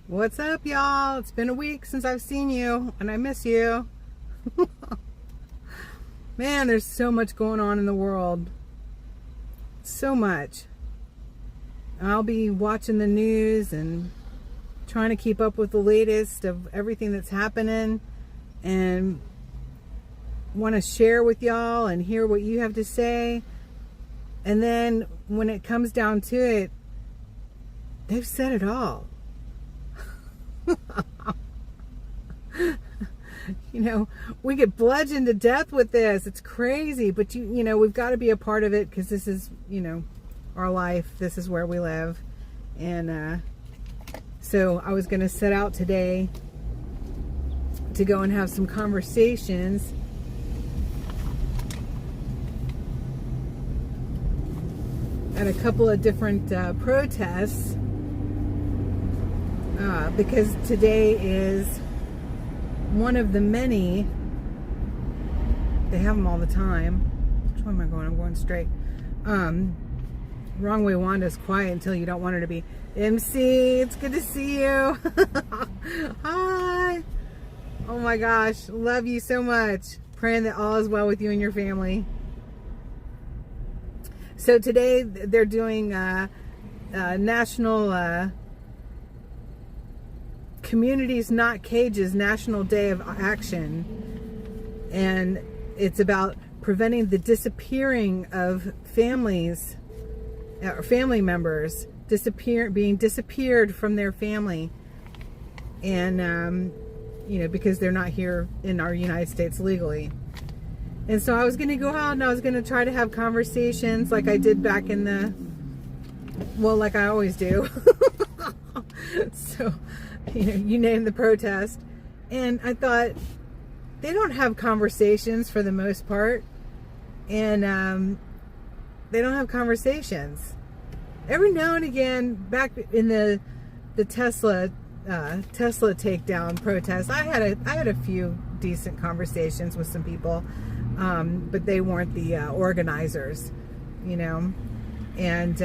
What's up, y'all? It's been a week since I've seen you, and I miss you. Man, there's so much going on in the world. So much. I'll be watching the news and trying to keep up with the latest of everything that's happening, and want to share with y'all and hear what you have to say. And then when it comes down to it, they've said it all. You know, we get bludgeoned to death with this. It's crazy, but you know, we've got to be a part of it, because this is, you know, our life. This is where we live. And so I was going to set out today to go and have some conversations at a couple of different protests, because today is one of the many. They have them all the time. Which way am I going? I'm going straight. Wrong way Wanda's quiet until you don't want her to be. MC, it's good to see you. Hi. Oh my gosh, love you so much. Praying that all is well with you and your family. So today they're doing National Communities Not Cages National Day of Action, and it's about preventing the disappearing of families or family members being disappeared from their family, and you know, because they're not here in our United States legally. And so I was going to go out and I was going to try to have conversations like I did back in the, well, like I always do. So, you know, you name the protest. And I thought, they don't have conversations for the most part. And they don't have conversations. Every now and again, back in the Tesla takedown protest, I had a few decent conversations with some people. But they weren't the organizers, you know, and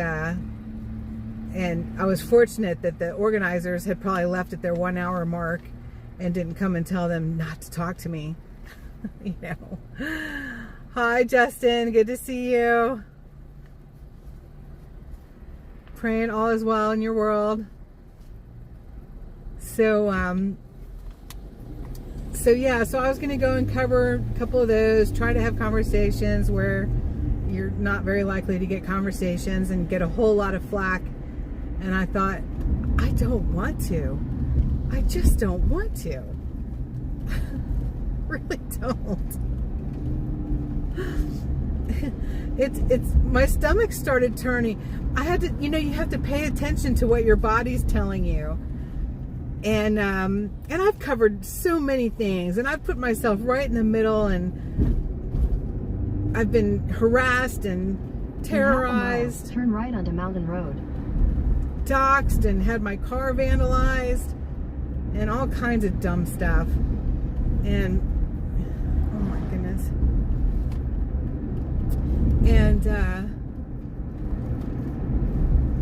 I was fortunate that the organizers had probably left at their 1 hour mark and didn't come and tell them not to talk to me. You know. Hi, Justin. Good to see you. Praying all is well in your world. So yeah, so I was going to go and cover a couple of those, try to have conversations where you're not very likely to get conversations and get a whole lot of flack. And I thought, I don't want to. I just don't want to. Really don't. It's my stomach started turning. I had to, you know, you have to pay attention to what your body's telling you. And I've covered so many things, and I've put myself right in the middle, and I've been harassed and terrorized. Turn right onto Mountain Road. Doxed and had my car vandalized and all kinds of dumb stuff. And oh my goodness. And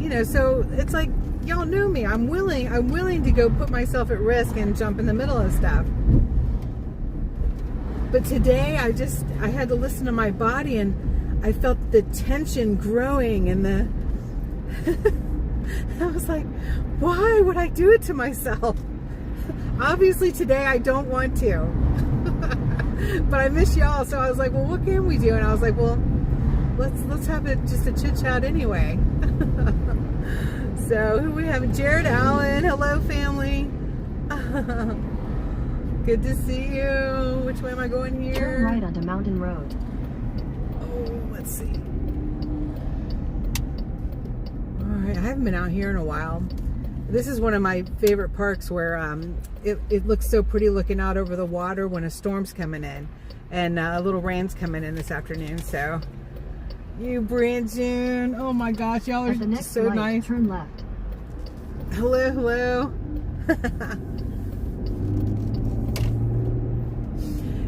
you know, so it's like, y'all know me. I'm willing to go put myself at risk and jump in the middle of stuff. But today I had to listen to my body, and I felt the tension growing, and I was like, why would I do it to myself? Obviously today I don't want to. But I miss y'all, so I was like, well, what can we do? And I was like, well, let's have just a chit chat anyway. So who we have? Jared Allen. Hello, family. Good to see you. Which way am I going here? Turn right onto Mountain Road. Oh, let's see. All right, I haven't been out here in a while. This is one of my favorite parks where it looks so pretty looking out over the water when a storm's coming in, and a little rain's coming in this afternoon. So, you, Brand June. Oh my gosh, y'all are just so nice. Turn left. Hello, hello.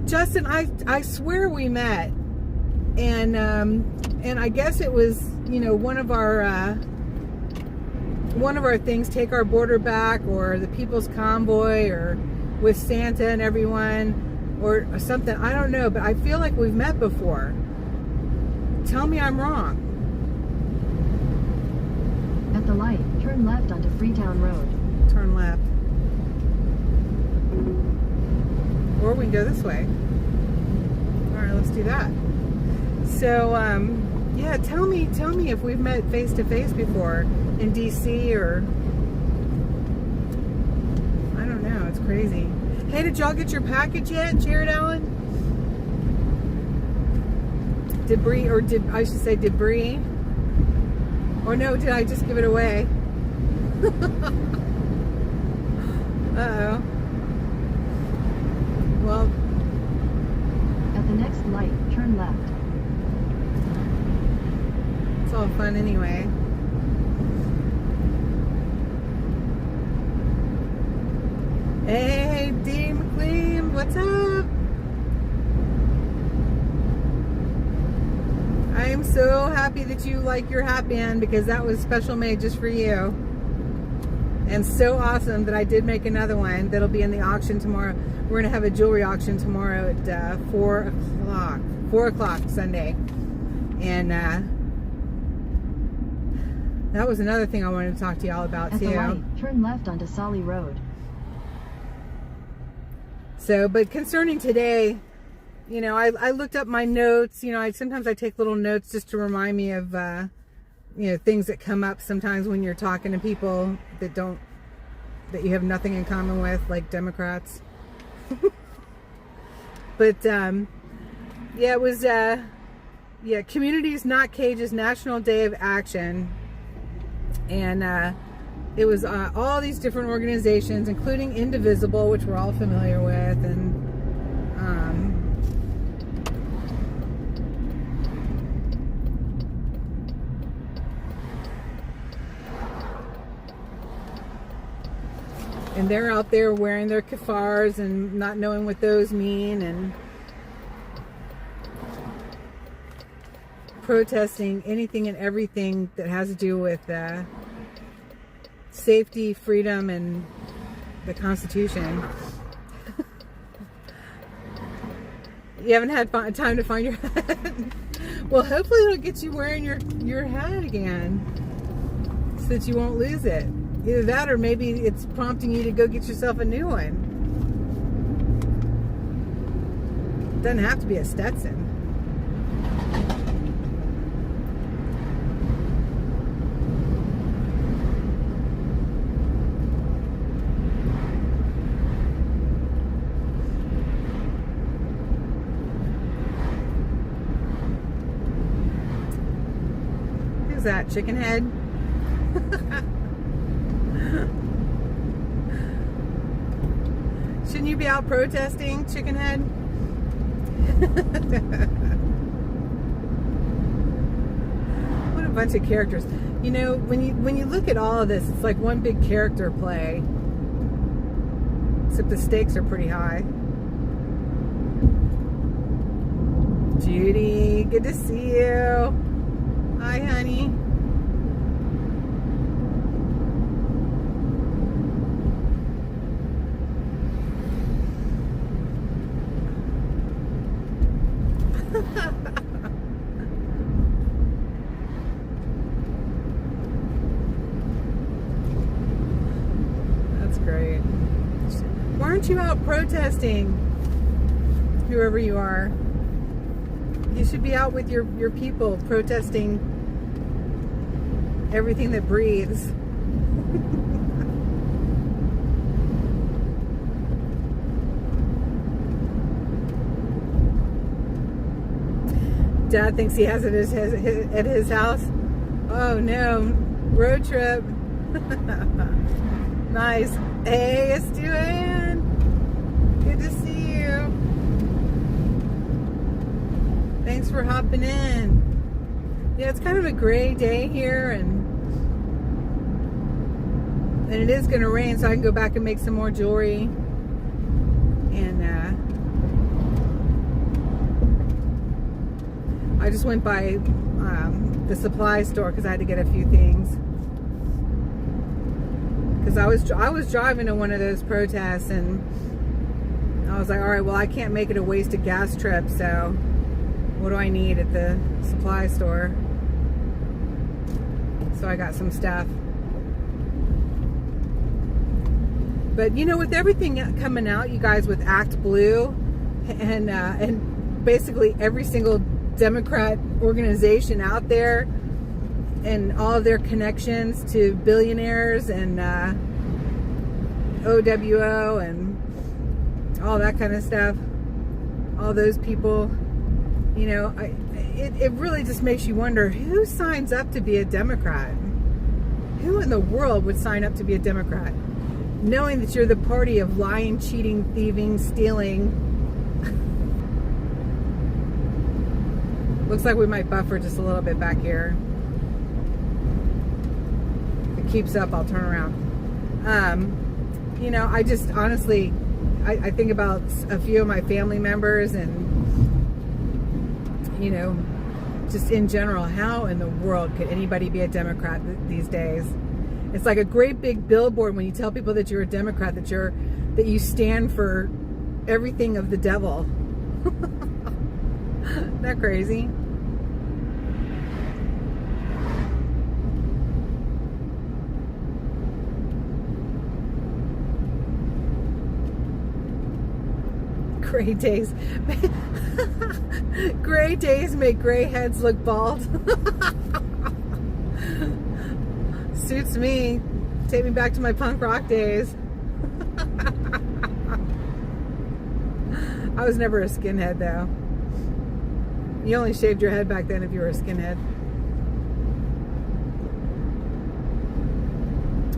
Justin, I swear we met, and I guess it was, you know, one of our one of our things, Take Our Border Back, or the People's Convoy, or with Santa and everyone, or something. I don't know, but I feel like we've met before. Tell me I'm wrong. At the light, turn left onto Freetown Road. Turn left. Or we can go this way. All right, let's do that. So, yeah, tell me if we've met face to face before in DC, or I don't know. It's crazy. Hey, did y'all get your package yet, Jared Allen? Debris, or I should say debris. Or no, did I just give it away? Uh-oh. Well, At the next light, turn left. it's all fun anyway. Hey, Dean McLean, what's up? I am so happy that you like your hat band, because that was special made just for you. And so awesome that I did make another one that'll be in the auction tomorrow. We're going to have a jewelry auction tomorrow at 4 o'clock. 4 o'clock Sunday. And that was another thing I wanted to talk to y'all about At too. the light, turn left onto Solly Road. So, but concerning today, you know, I looked up my notes. You know, sometimes I take little notes just to remind me of, you know, things that come up sometimes when you're talking to people that you have nothing in common with, like Democrats. But, yeah, it was, yeah, Communities Not Cages National Day of Action. And, it was all these different organizations, including Indivisible, which we're all familiar with, and they're out there wearing their kafars and not knowing what those mean, and protesting anything and everything that has to do with safety, freedom, and the Constitution. You haven't had time to find your hat? Well, hopefully it'll get you wearing your hat again, so that you won't lose it. Either that, or maybe it's prompting you to go get yourself a new one. Doesn't have to be a Stetson. Who's that? Chicken Head? Shouldn't you be out protesting, Chicken Head? What a bunch of characters. You know, when you look at all of this, it's like one big character play. Except the stakes are pretty high. Judy, good to see you. Hi, honey. That's great. Why aren't you out protesting? Whoever you are. You should be out with your people protesting everything that breathes. Dad thinks he has it at his house. Oh no, road trip. Nice. Hey, it's Joanne. Good to see you. Thanks for hopping in. Yeah, it's kind of a gray day here, and it is going to rain, so I can go back and make some more jewelry. And I just went by the supply store because I had to get a few things. Because I was driving to one of those protests, and I was like, all right, well, I can't make it a wasted gas trip, so what do I need at the supply store? So I got some stuff. But you know, with everything coming out, you guys, with Act Blue and basically every single Democrat organization out there, and all of their connections to billionaires and OWO and all that kind of stuff, all those people, you know, it really just makes you wonder, who signs up to be a Democrat? Who in the world would sign up to be a Democrat, knowing that you're the party of lying, cheating, thieving, stealing? Looks like we might buffer just a little bit back here. If it keeps up, I'll turn around. You know, I just honestly, I think about a few of my family members, and you know, just in general, how in the world could anybody be a Democrat these days? It's like a great big billboard when you tell people that you're a Democrat, that you stand for everything of the devil. Isn't that crazy? Gray days. Gray days make gray heads look bald. Suits me. Take me back to my punk rock days. I was never a skinhead, though. You only shaved your head back then if you were a skinhead.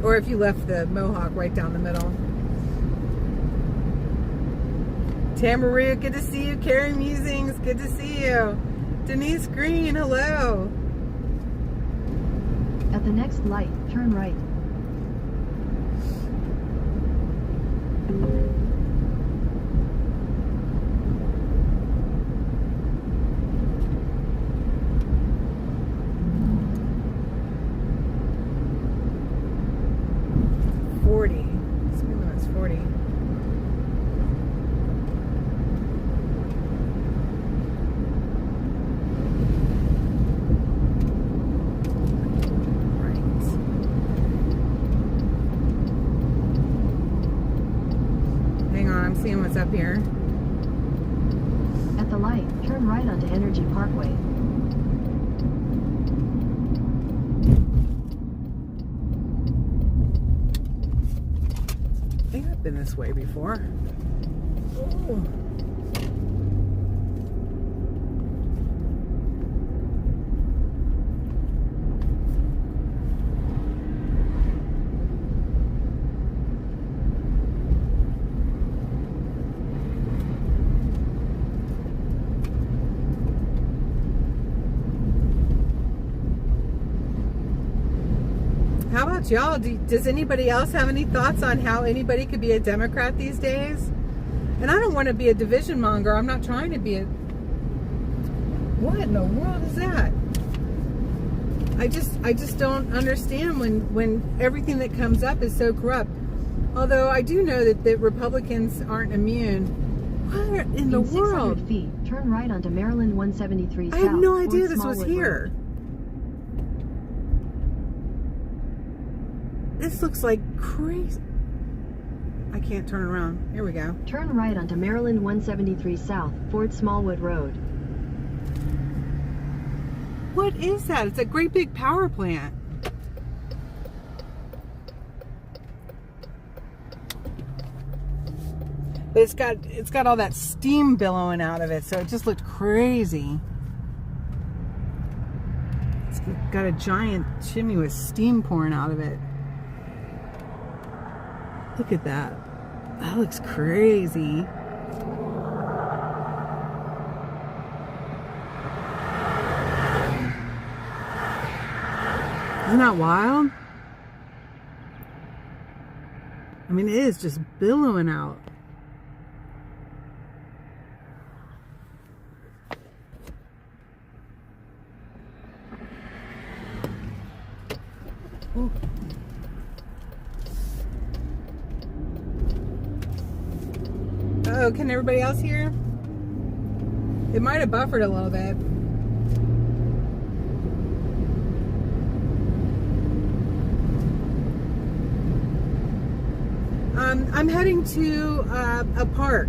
Or if you left the mohawk right down the middle. Tamaru, good to see you. Carrie Musings, good to see you. Denise Green, hello. At the next light, turn right. Speed limit's 40. Seeing what's up here. At the light, turn right onto Energy Parkway. I think I've been this way before. Ooh. How about y'all? Does anybody else have any thoughts on how anybody could be a Democrat these days? And I don't want to be a division monger. I'm not trying to be a... What in the world is that? I just don't understand when everything that comes up is so corrupt. Although I do know that Republicans aren't immune. What in the world? 600 feet, turn right onto Maryland 173 South. I had no idea Fort this was Smallwood here. Road. This looks like crazy. I can't turn around. Here we go. Turn right onto Maryland 173 South, Fort Smallwood Road. What is that? It's a great big power plant. But it's got all that steam billowing out of it, so it just looked crazy. It's got a giant chimney with steam pouring out of it. Look at that. That looks crazy. Isn't that wild? I mean, it is just billowing out. Ooh. Uh-oh, can everybody else hear? It might have buffered a little bit. I'm heading to a park.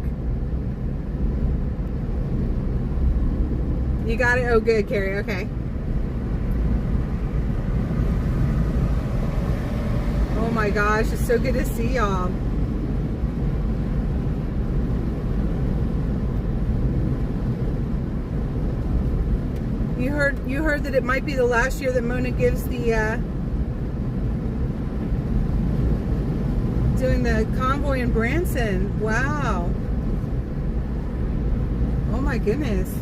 You got it? Oh, good, Carrie. Okay. Oh my gosh, it's so good to see y'all. You heard that it might be the last year that Mona gives the doing the convoy in Branson. Wow. Oh my goodness.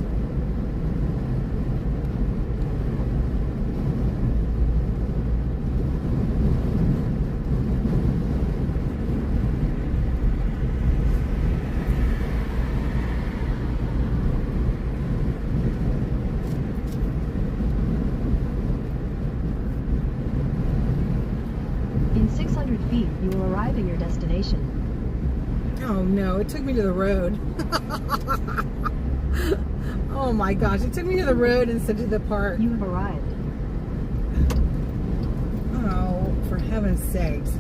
In 600 feet, you will arrive at your destination. Oh no, it took me to the road. Oh my gosh, it took me to the road instead of the park. You have arrived. Oh, for heaven's sakes.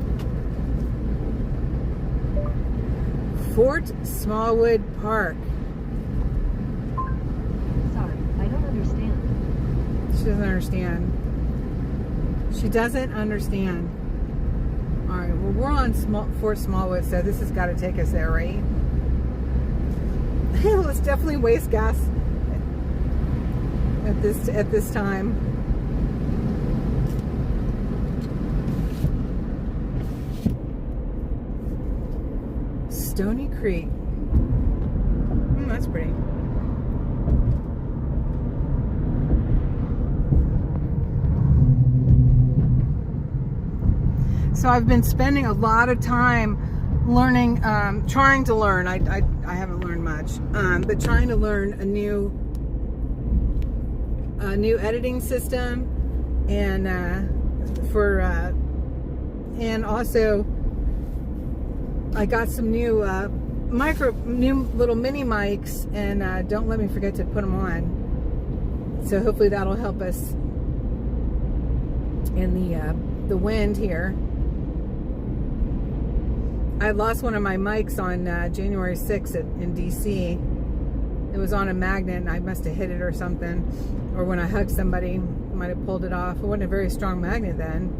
Fort Smallwood Park. Sorry, I don't understand. She doesn't understand. She doesn't understand. Alright, well, we're on Fort Smallwood, so this has got to take us there, right? Let's definitely waste gas at this time. Stony Creek. That's pretty. So I've been spending a lot of time learning, trying to learn. I haven't learned much, but trying to learn a new editing system, and and also I got some new little mini mics, and don't let me forget to put them on. So hopefully that'll help us in the wind here. I lost one of my mics on January 6th in DC. It was on a magnet, and I must have hit it or something. Or when I hugged somebody, I might have pulled it off. It wasn't a very strong magnet then.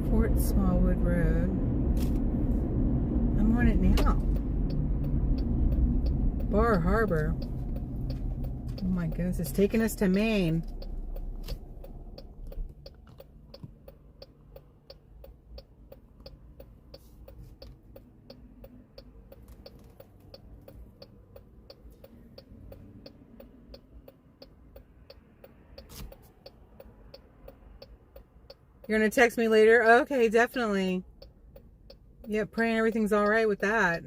Fort Smallwood Road. I'm on it now. Bar Harbor. Oh my goodness, it's taking us to Maine. You're going to text me later? Okay, definitely. Yeah, praying everything's all right with that.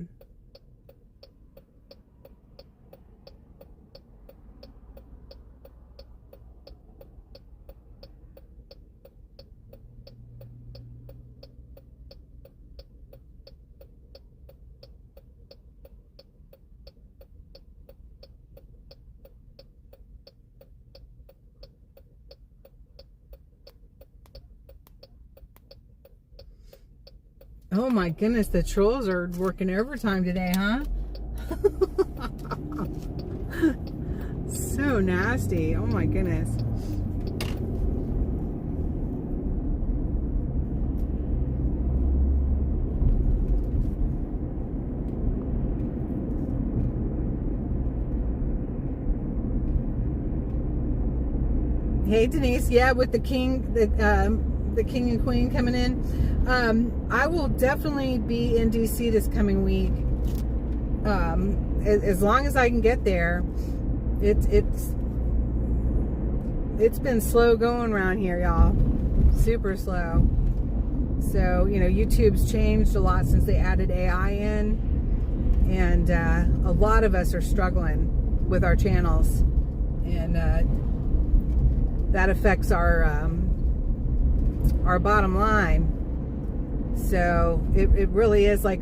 Oh my goodness, the trolls are working overtime today, huh? So nasty. Oh my goodness. Hey Denise, yeah, with the king, the king and queen coming in. I will definitely be in DC this coming week. As long as I can get there. It's been slow going around here, y'all. Super slow. So, you know, YouTube's changed a lot since they added AI in, and a lot of us are struggling with our channels, and that affects our bottom line. So it really is like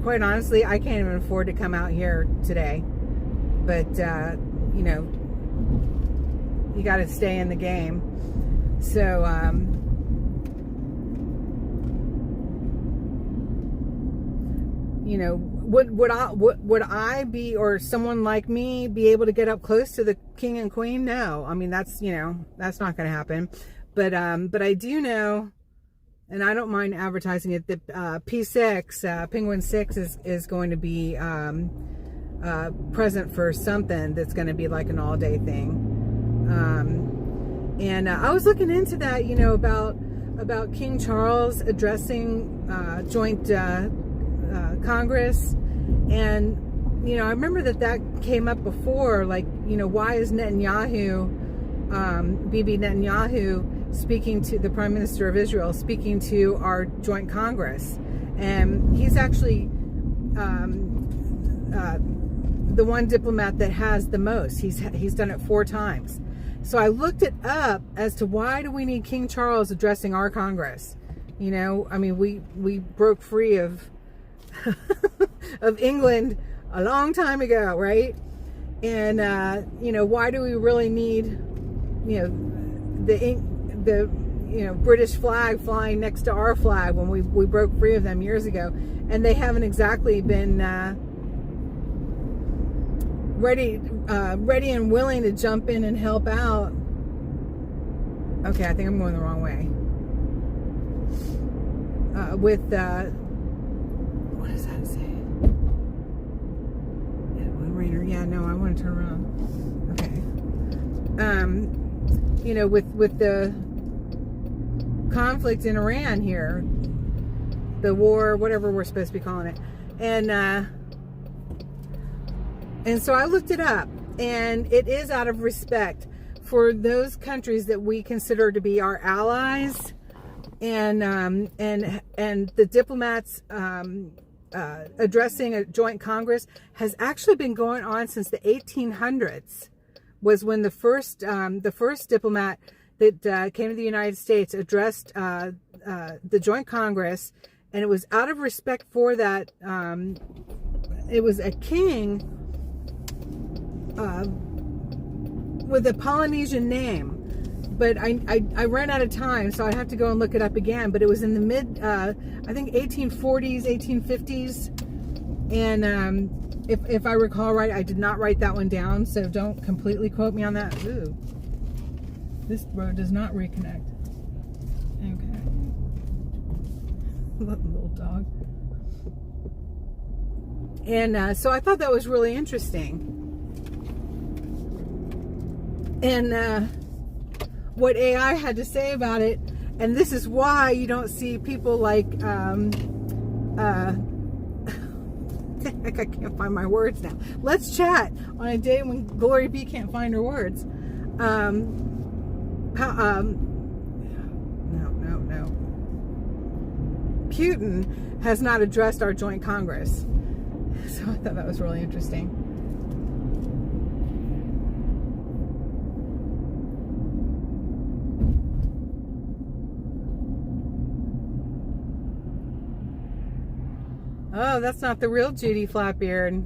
quite honestly, I can't even afford to come out here today. But you know, you got to stay in the game. So you know, would I be, or someone like me, be able to get up close to the king and queen? No. I mean, that's, you know, that's not going to happen. But I do know, and I don't mind advertising it, that P6, Penguin 6 is going to be present for something that's going to be like an all-day thing. And I was looking into that, you know, about King Charles addressing joint Congress. And, you know, I remember that came up before, like, you know, why is Netanyahu, Bibi Netanyahu, speaking to the Prime Minister of Israel, speaking to our joint Congress? And he's actually the one diplomat that has the most. He's done it 4 times. So I looked it up as to why do we need King Charles addressing our Congress? You know, I mean, we broke free of of England a long time ago, right? And you know, why do we really need, you know, the you know, British flag flying next to our flag when we broke free of them years ago? And they haven't exactly been ready and willing to jump in and help out. Okay, I think I'm going the wrong way. With what does that say? Rainer. Yeah, no, I want to turn around. Okay. You know, with the conflict in Iran here, the war, whatever we're supposed to be calling it, and so I looked it up, and it is out of respect for those countries that we consider to be our allies, and the diplomats addressing a joint Congress has actually been going on since the 1800s. Was when the first diplomat that came to the United States addressed the joint Congress, and it was out of respect for that. It was a king with a Polynesian name, but I ran out of time, so I have to go and look it up again. But it was in the mid, I think 1840s, 1850s, and if I recall right, I did not write that one down, so don't completely quote me on that. Ooh, this road does not reconnect. Okay, little dog. And so I thought that was really interesting. And what AI had to say about it, and this is why you don't see people like I can't find my words now. Let's chat on a day when GloryBee can't find her words. No. Putin has not addressed our joint Congress. So I thought that was really interesting. Oh, that's not the real Judy Flatbeard.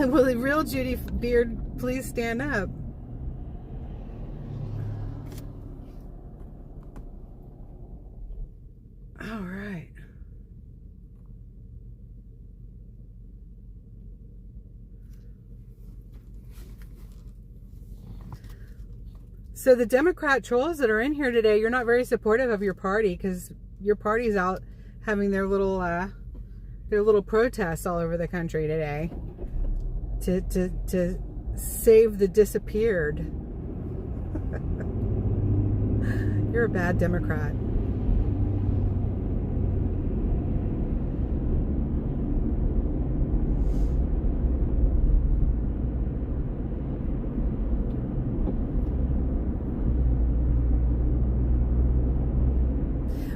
Will the real Judy Beard please stand up? All right. So the Democrat trolls that are in here today, you're not very supportive of your party because your party's out having their little protests all over the country today to save the disappeared. You're a bad Democrat.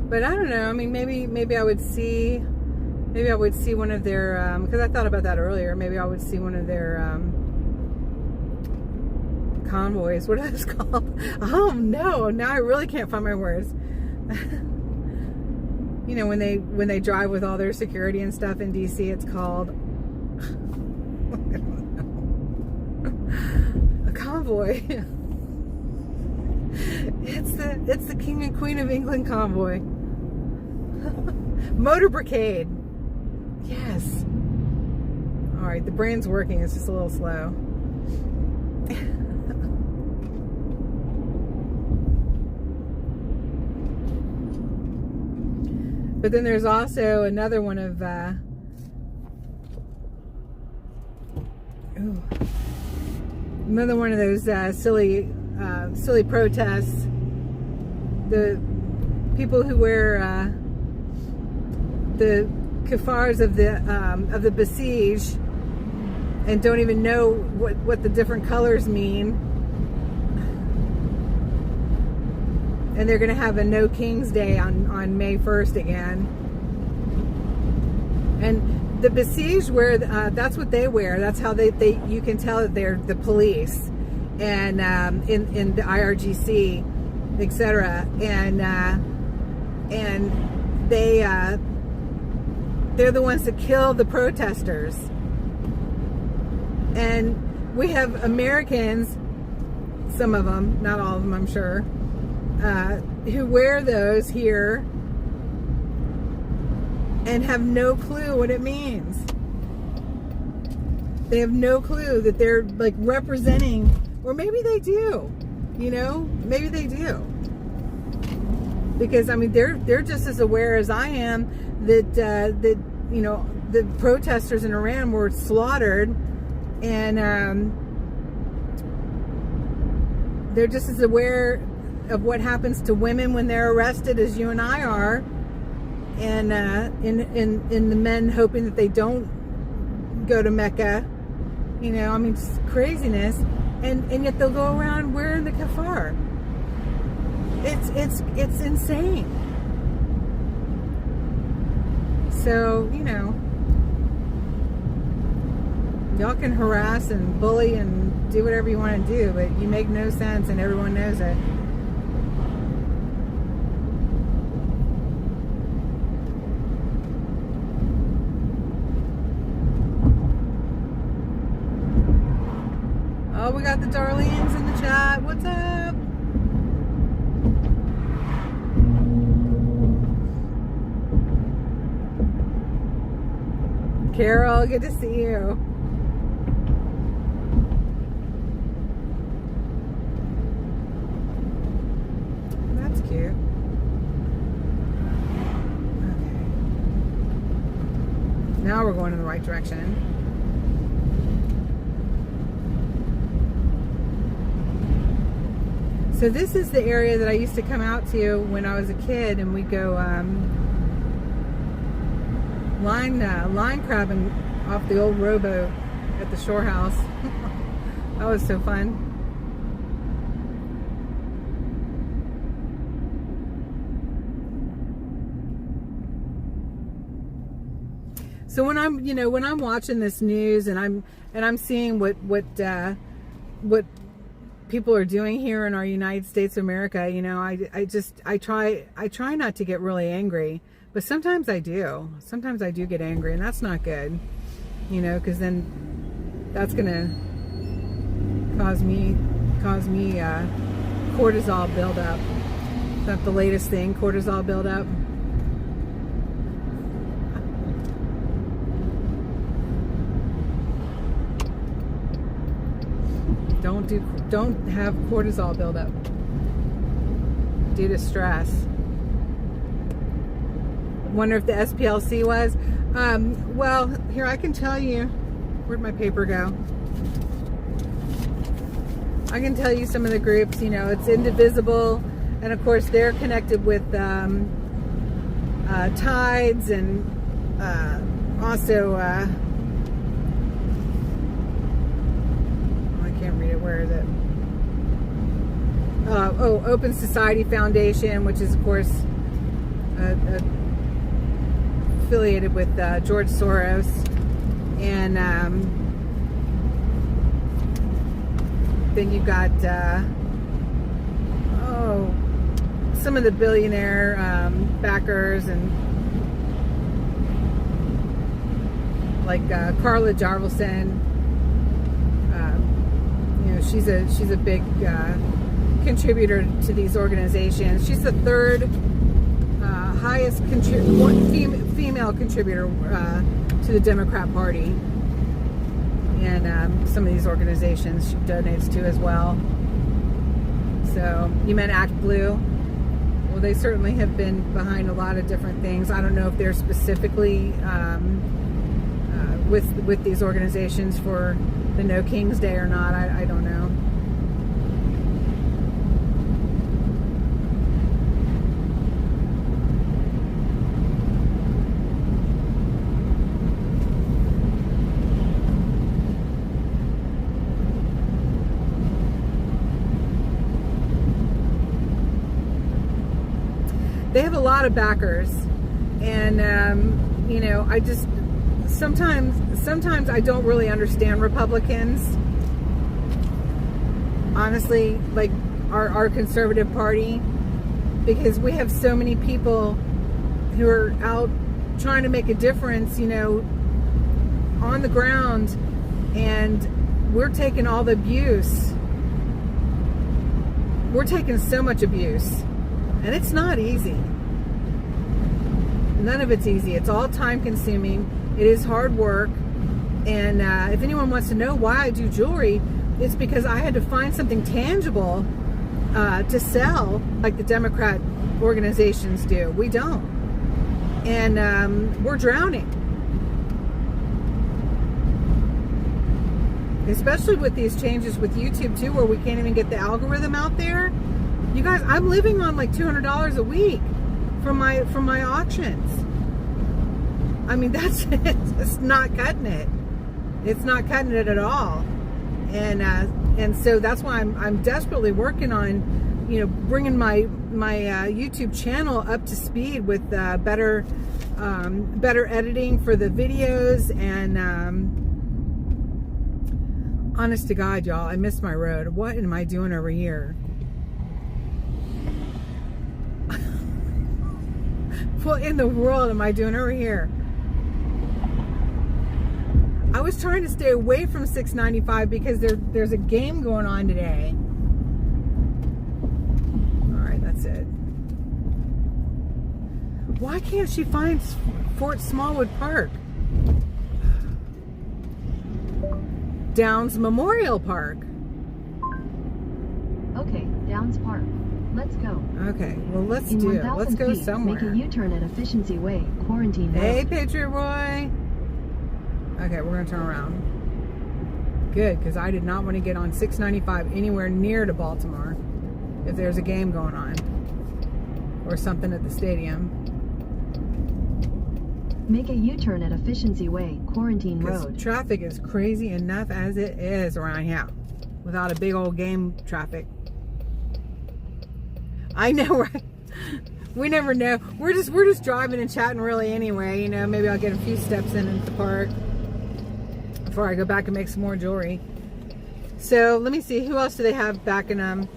But I don't know. I mean, maybe I would see one of their because I thought about that earlier. Maybe I would see one of their convoys. What are those called? Oh no! Now I really can't find my words. you know, when they drive with all their security and stuff in DC, it's called I don't know, a convoy. It's the King and Queen of England convoy. Motor brigade. Yes. All right, the brain's working. It's just a little slow. But then there's also another one of another one of those silly protests. The people who wear the kafars of the besieged and don't even know what the different colors mean, and they're going to have a No King's Day on May 1st again. And the besieged wear that's what they wear. That's how they you can tell that they're the police, and in the IRGC, etc. And they're the ones that kill the protesters. And we have Americans, some of them, not all of them, I'm sure, who wear those here and have no clue what it means. They have no clue that they're like representing, or maybe they do, you know, maybe they do. Because I mean, they're just as aware as I am that you know, the protesters in Iran were slaughtered, and they're just as aware of what happens to women when they're arrested as you and I are, and in the men hoping that they don't go to Mecca, you know, I mean, just craziness, and yet they'll go around wearing the kafar. It's insane. So, you know, y'all can harass and bully and do whatever you want to do, but you make no sense, and everyone knows it. Oh, we got the Darlene's in the chat. What's up? Carol, good to see you. That's cute. Okay. Now we're going in the right direction. So this is the area that I used to come out to when I was a kid, and we'd go line crabbing off the old rowboat at the shore house. That was so fun. So when I'm watching this news and I'm seeing what people are doing here in our United States of America, you know, I try not to get really angry. But sometimes I do. Sometimes I do get angry, and that's not good, you know, because then that's gonna cause me cortisol buildup. Is that the latest thing? Cortisol buildup. Don't have cortisol buildup due to stress. Wonder if the SPLC was. Well, here, I can tell you. Where'd my paper go? I can tell you some of the groups. You know, it's Indivisible, and of course they're connected with Tides, and also I can't read it. Where is it? Open Society Foundation, which is of course affiliated with George Soros, and then you've got some of the billionaire backers, and like Carla Jarvelson. You know, she's a big contributor to these organizations. She's the third highest female contributor to the Democrat Party, and some of these organizations she donates to as well. So you meant Act Blue. Well, they certainly have been behind a lot of different things. I don't know if they're specifically with these organizations for the No King's Day or not. I don't know. They have a lot of backers, and you know, I just sometimes I don't really understand Republicans, honestly, like our conservative party, because we have so many people who are out trying to make a difference, you know, on the ground, and we're taking all the abuse. We're taking so much abuse. And it's not easy. None of it's easy. It's all time consuming. It is hard work. And if anyone wants to know why I do jewelry, it's because I had to find something tangible to sell, like the Democrat organizations do. We don't. And we're drowning. Especially with these changes with YouTube too, where we can't even get the algorithm out there. You guys, I'm living on like $200 a week from my auctions. I mean, it's not cutting it. It's not cutting it at all. And so that's why I'm desperately working on, you know, bringing my YouTube channel up to speed with better editing for the videos. And honest to God, y'all, I missed my road. What am I doing over here? What in the world am I doing over here? I was trying to stay away from 695 because there's a game going on today. Alright, that's it. Why can't she find Fort Smallwood Park? Downs Memorial Park. Okay, Downs Park. Let's go. Okay, well, let's do it. Let's go somewhere. Make a U-turn at Efficiency Way, Quarantine Road. Hey, Patriot Boy. Okay, we're going to turn around. Good, because I did not want to get on 695 anywhere near to Baltimore if there's a game going on or something at the stadium. Make a U-turn at Efficiency Way, Quarantine Road. Traffic is crazy enough as it is around here without a big old game traffic. I know, right? We never know. We're just driving and chatting really anyway. You know, maybe I'll get a few steps in at the park before I go back and make some more jewelry. So let me see, who else do they have backing them?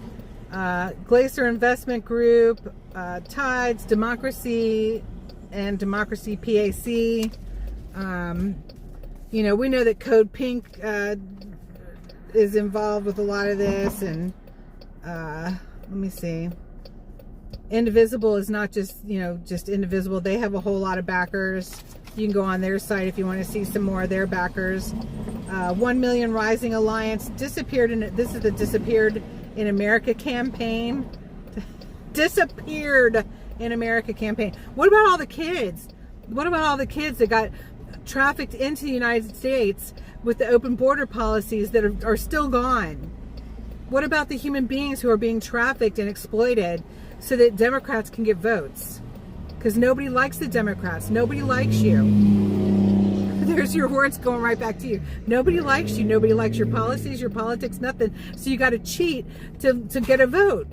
Glacier Investment Group, Tides, Democracy, and Democracy PAC. You know, we know that Code Pink is involved with a lot of this, and let me see. Indivisible is not just, you know, just Indivisible. They have a whole lot of backers. You can go on their site if you want to see some more of their backers. 1 Million Rising Alliance disappeared in. This is the Disappeared in America campaign. Disappeared in America campaign. What about all the kids? What about all the kids that got trafficked into the United States with the open border policies that are still gone? What about the human beings who are being trafficked and exploited so that Democrats can get votes? Because nobody likes the Democrats. Nobody likes you. There's your words going right back to you. Nobody likes you. Nobody likes your policies, your politics, nothing. So you got to cheat to get a vote.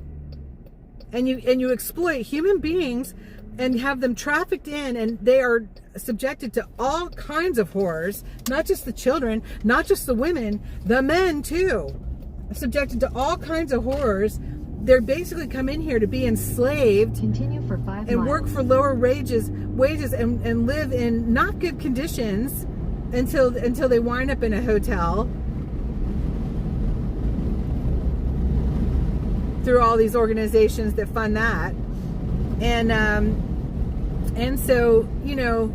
And you exploit human beings and have them trafficked in, and they are subjected to all kinds of horrors. Not just the children, not just the women, the men too. Subjected to all kinds of horrors. They're basically come in here to be enslaved. Continue for 5 and miles. Work for lower wages and live in not good conditions until they wind up in a hotel through all these organizations that fund that. And so, you know,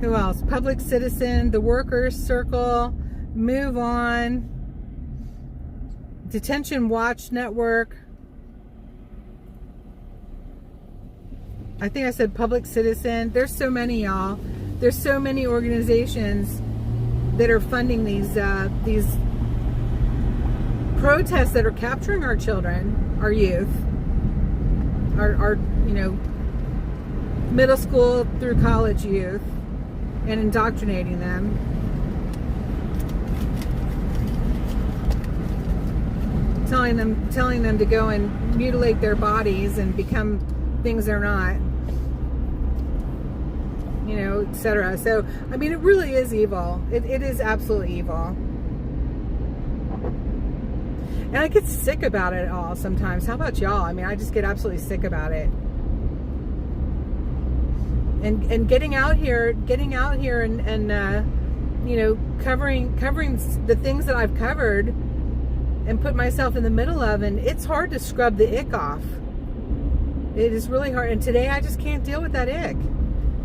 who else? Public Citizen, The Workers Circle, Move On, Detention Watch Network. I think I said Public Citizen. There's so many, y'all. There's so many organizations that are funding these protests that are capturing our children, our youth, our you know, middle school through college youth, and indoctrinating them. Telling them to go and mutilate their bodies and become things they're not. You know, etc. So, I mean, it really is evil. It is absolutely evil. And I get sick about it all sometimes. How about y'all? I mean, I just get absolutely sick about it. And getting out here and you know, covering the things that I've covered and put myself in the middle of, and it's hard to scrub the ick off. It is really hard. And today I just can't deal with that ick.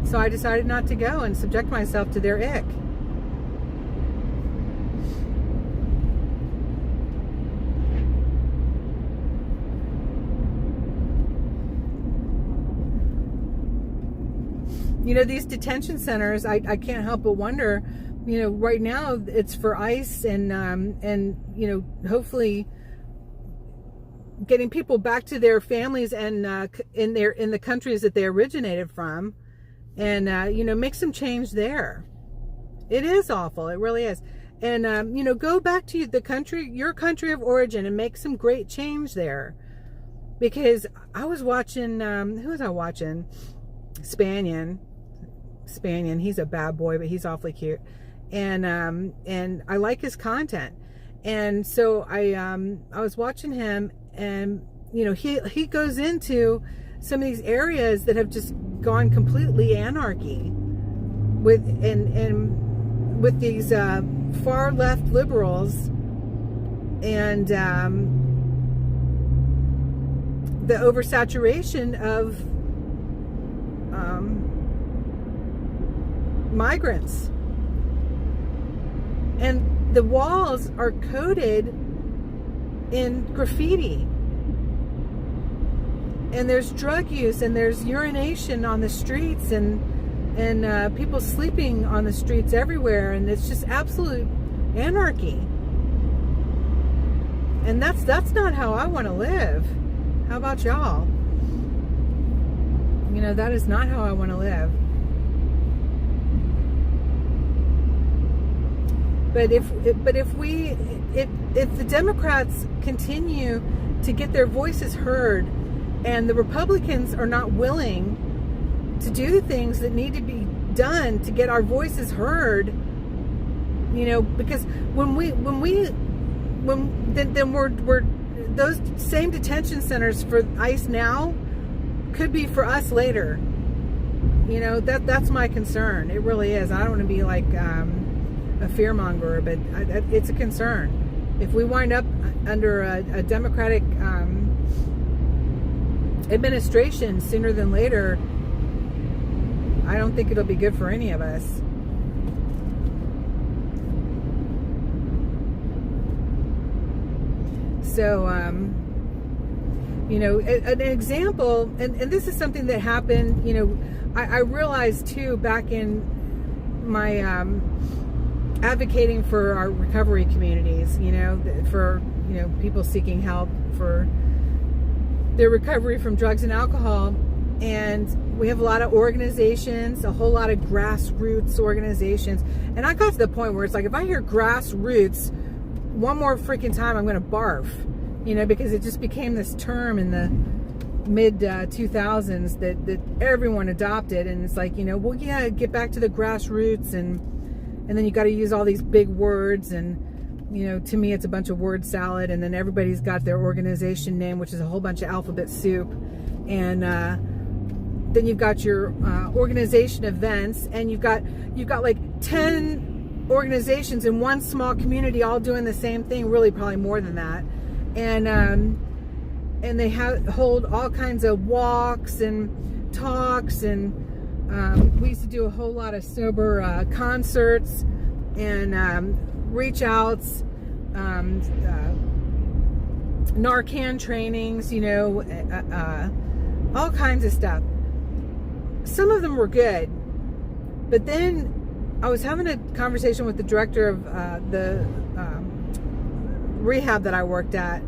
So I decided not to go and subject myself to their ick. You know, these detention centers, I can't help but wonder, you know, right now it's for ICE and you know, hopefully getting people back to their families and in the countries that they originated from, and you know, make some change there. It is awful, it really is. And you know, go back to your country of origin and make some great change there. Because I was watching, who was I watching? Spanion, he's a bad boy, but he's awfully cute, and I like his content. And so I was watching him, and you know, he goes into some of these areas that have just gone completely anarchy with these far left liberals, and the oversaturation of migrants, and the walls are coated in graffiti, and there's drug use, and there's urination on the streets, and people sleeping on the streets everywhere, and it's just absolute anarchy. And that's not how I want to live. How about y'all? You know, that is not how I want to live. But if the Democrats continue to get their voices heard, and the Republicans are not willing to do the things that need to be done to get our voices heard, you know, because we're those same detention centers for ICE now could be for us later. You know, that's my concern. It really is. I don't want to be like a fearmonger, but it's a concern. If we wind up under a Democratic administration sooner than later, I don't think it'll be good for any of us. So, you know, an example, and this is something that happened, you know, I realized too back in my advocating for our recovery communities, you know, for, you know, people seeking help for their recovery from drugs and alcohol. And we have a lot of organizations, a whole lot of grassroots organizations. And I got to the point where it's like, if I hear grassroots one more freaking time, I'm going to barf, you know, because it just became this term in the mid 2000s that everyone adopted. And it's like, you know, well, yeah, get back to the grassroots, and then you got to use all these big words, and to me, it's a bunch of word salad, and then everybody's got their organization name, which is a whole bunch of alphabet soup. And then you've got your organization events, and you've got like 10 organizations in one small community all doing the same thing, really probably more than that. And they hold all kinds of walks and talks, and we used to do a whole lot of sober concerts and reach outs, Narcan trainings, all kinds of stuff. Some of them were good, but then I was having a conversation with the director of the rehab that I worked at,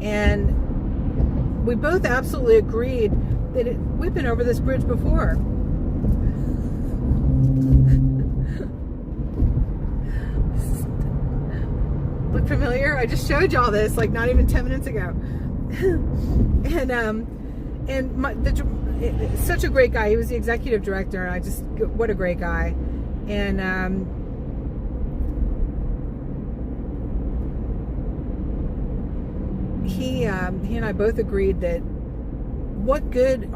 and we both absolutely agreed that we've been over this bridge before. Look familiar? I just showed y'all this like not even 10 minutes ago. And such a great guy. He was the executive director, and what a great guy. And he and I both agreed that what good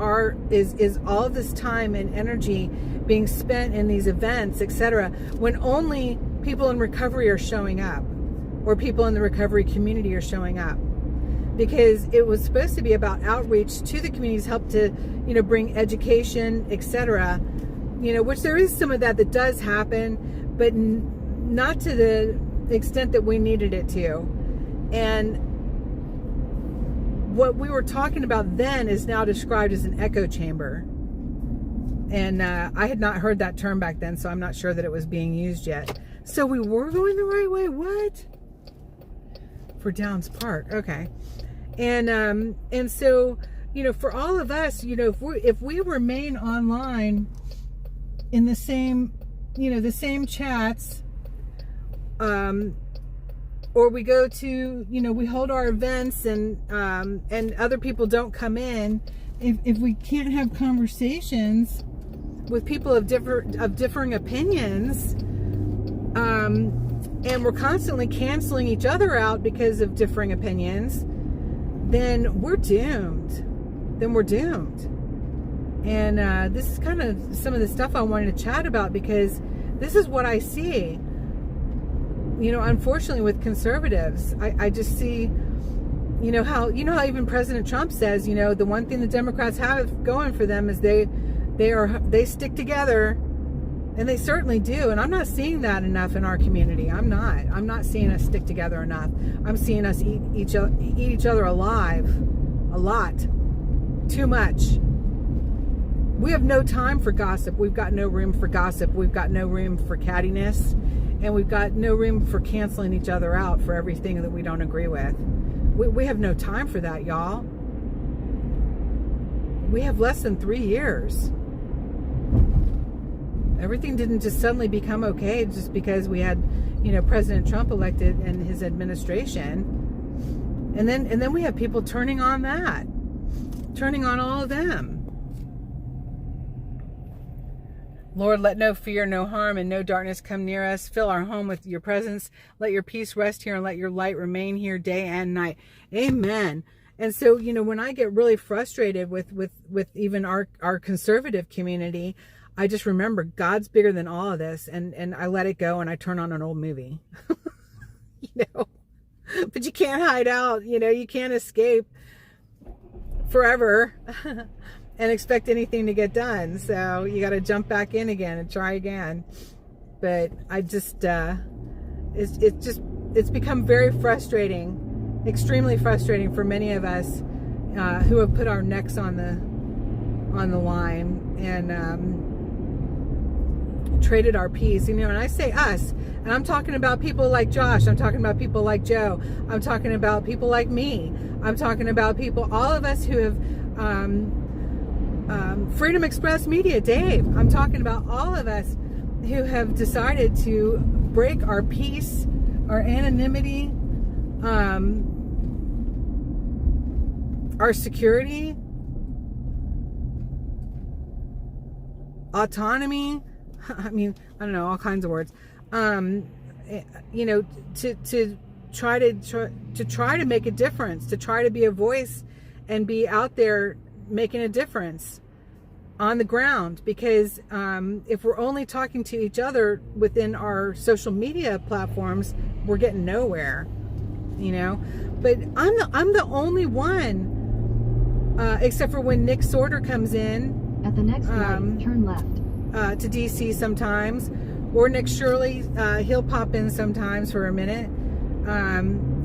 is all this time and energy being spent in these events, etc., when only people in recovery are showing up, or people in the recovery community are showing up. Because it was supposed to be about outreach to the communities, help to, bring education, etc., which there is some of that does happen, but not to the extent that we needed it to. And what we were talking about then is now described as an echo chamber. And I had not heard that term back then, so I'm not sure that it was being used yet. So we were going the right way. What? For Downs Park. Okay. And so, for all of us, if we remain online in the same, the same chats, or we go to, we hold our events and other people don't come in, if we can't have conversations with people of differing opinions, and we're constantly canceling each other out because of differing opinions, then we're doomed. And this is kind of some of the stuff I wanted to chat about, because this is what I see. Unfortunately with conservatives, I just see, how even President Trump says, the one thing the Democrats have going for them is they stick together, and they certainly do. And I'm not seeing that enough in our community. I'm not seeing us stick together enough. I'm seeing us eat each other alive a lot, too much. We have no time for gossip. We've got no room for gossip. We've got no room for cattiness, and we've got no room for canceling each other out for everything that we don't agree with. We have no time for that, y'all. We have less than 3 years. Everything didn't just suddenly become okay just because we had, President Trump elected and his administration. And then we have people turning on all of them. Lord, let no fear, no harm, and no darkness come near us. Fill our home with your presence. Let your peace rest here, and let your light remain here day and night. Amen. And so, when I get really frustrated with even our conservative community, I just remember God's bigger than all of this, and I let it go, and I turn on an old movie. But you can't hide out, you can't escape forever and expect anything to get done. So you got to jump back in again and try again. But I just, it's become very frustrating, extremely frustrating for many of us who have put our necks on the line and traded our peace. And I say us, and I'm talking about people like Josh, I'm talking about people like Joe, I'm talking about people like me, I'm talking about people, all of us who have Freedom Express Media, Dave, I'm talking about all of us who have decided to break our peace, our anonymity, our security, autonomy. I mean, I don't know, all kinds of words. you know, to try to make a difference, to try to be a voice and be out there making a difference on the ground. Because if we're only talking to each other within our social media platforms, we're getting nowhere, you know. But I'm the only one, except for when Nick Sorter comes in At the next light, turn left. To DC sometimes, or Nick Shirley, he'll pop in sometimes for a minute.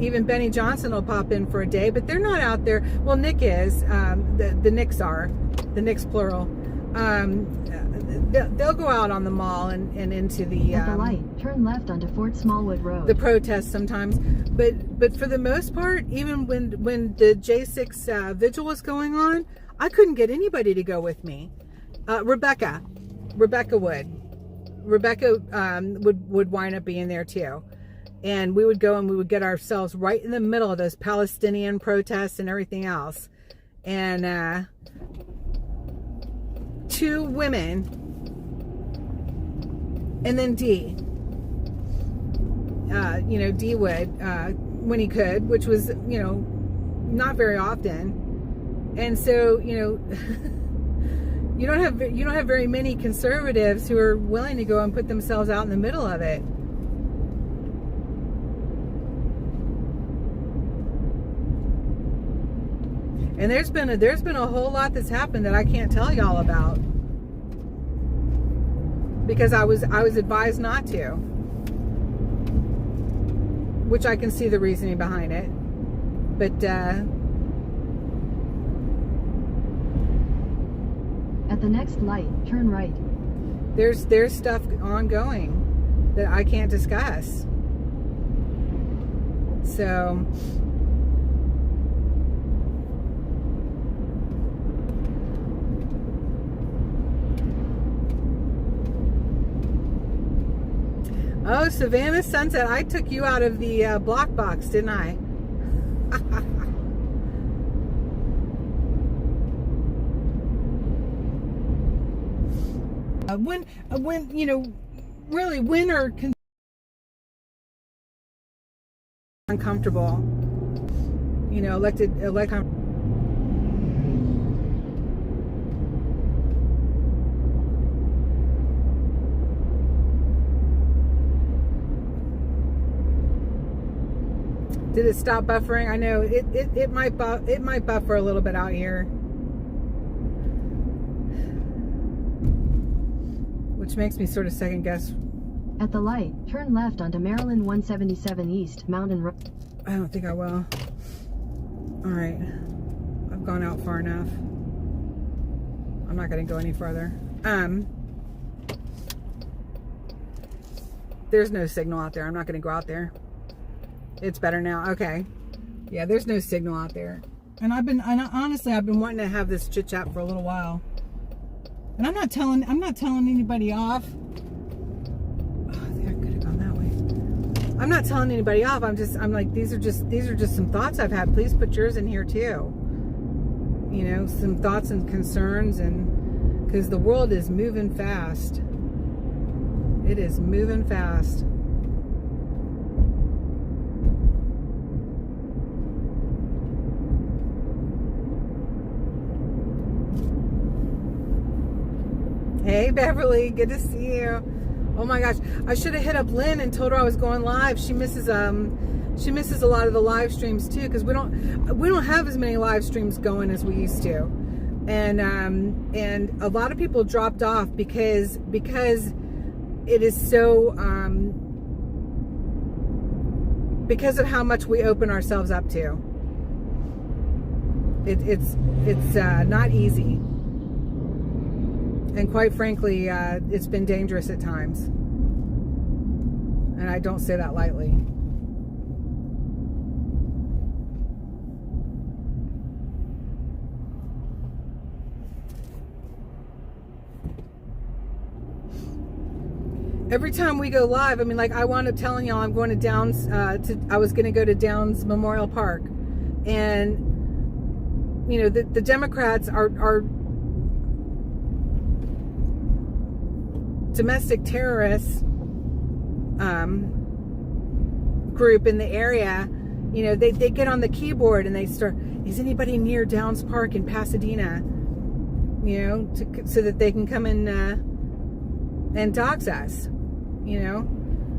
Even Benny Johnson will pop in for a day, but they're not out there. Well, Nick is, the Nicks are, the Nicks plural. They'll go out on the mall and into the... At the light, turn left onto Fort Smallwood Road. The protests sometimes. But for the most part, even when the J6 vigil was going on, I couldn't get anybody to go with me. Rebecca would. Rebecca would wind up being there too. And we would go and we would get ourselves right in the middle of those Palestinian protests and everything else. And 2 women, and then D. You know, D would, when he could, which was, you know, not very often. And so, you know, you don't have very many conservatives who are willing to go and put themselves out in the middle of it. And there's been a whole lot that's happened that I can't tell y'all about, because I was advised not to, which I can see the reasoning behind it. But at the next light, turn right. There's stuff ongoing that I can't discuss. So oh, Savannah Sunset, I took you out of the block box, didn't I? When you know, really, when are uncomfortable, you know, elect. Did it stop buffering? I know it might buffer a little bit out here, which makes me sort of second guess. At the light, turn left onto Maryland 177 East Mountain Road. I don't think I will. All right, I've gone out far enough. I'm not going to go any further. There's no signal out there. I'm not going to go out there. It's better now. Okay. Yeah, there's no signal out there. And honestly, I've been wanting to have this chit chat for a little while. And I'm not telling anybody off. Oh, I think I could have gone that way. I'm not telling anybody off. I'm like, these are just some thoughts I've had. Please put yours in here too. You know, some thoughts and concerns, and because the world is moving fast. It is moving fast. Hey Beverly, good to see you. Oh my gosh, I should have hit up Lynn and told her I was going live. She misses a lot of the live streams too, because we don't have as many live streams going as we used to, and a lot of people dropped off because it is so because of how much we open ourselves up to. It's not easy. And quite frankly, it's been dangerous at times. And I don't say that lightly. Every time we go live, I mean, like, I wound up telling y'all I'm going to Downs, I was going to go to Downs Memorial Park. And, you know, the Democrats are domestic terrorists, group in the area, you know, they get on the keyboard and they start, is anybody near Downs Park in Pasadena? You know, so that they can come and dox us, you know,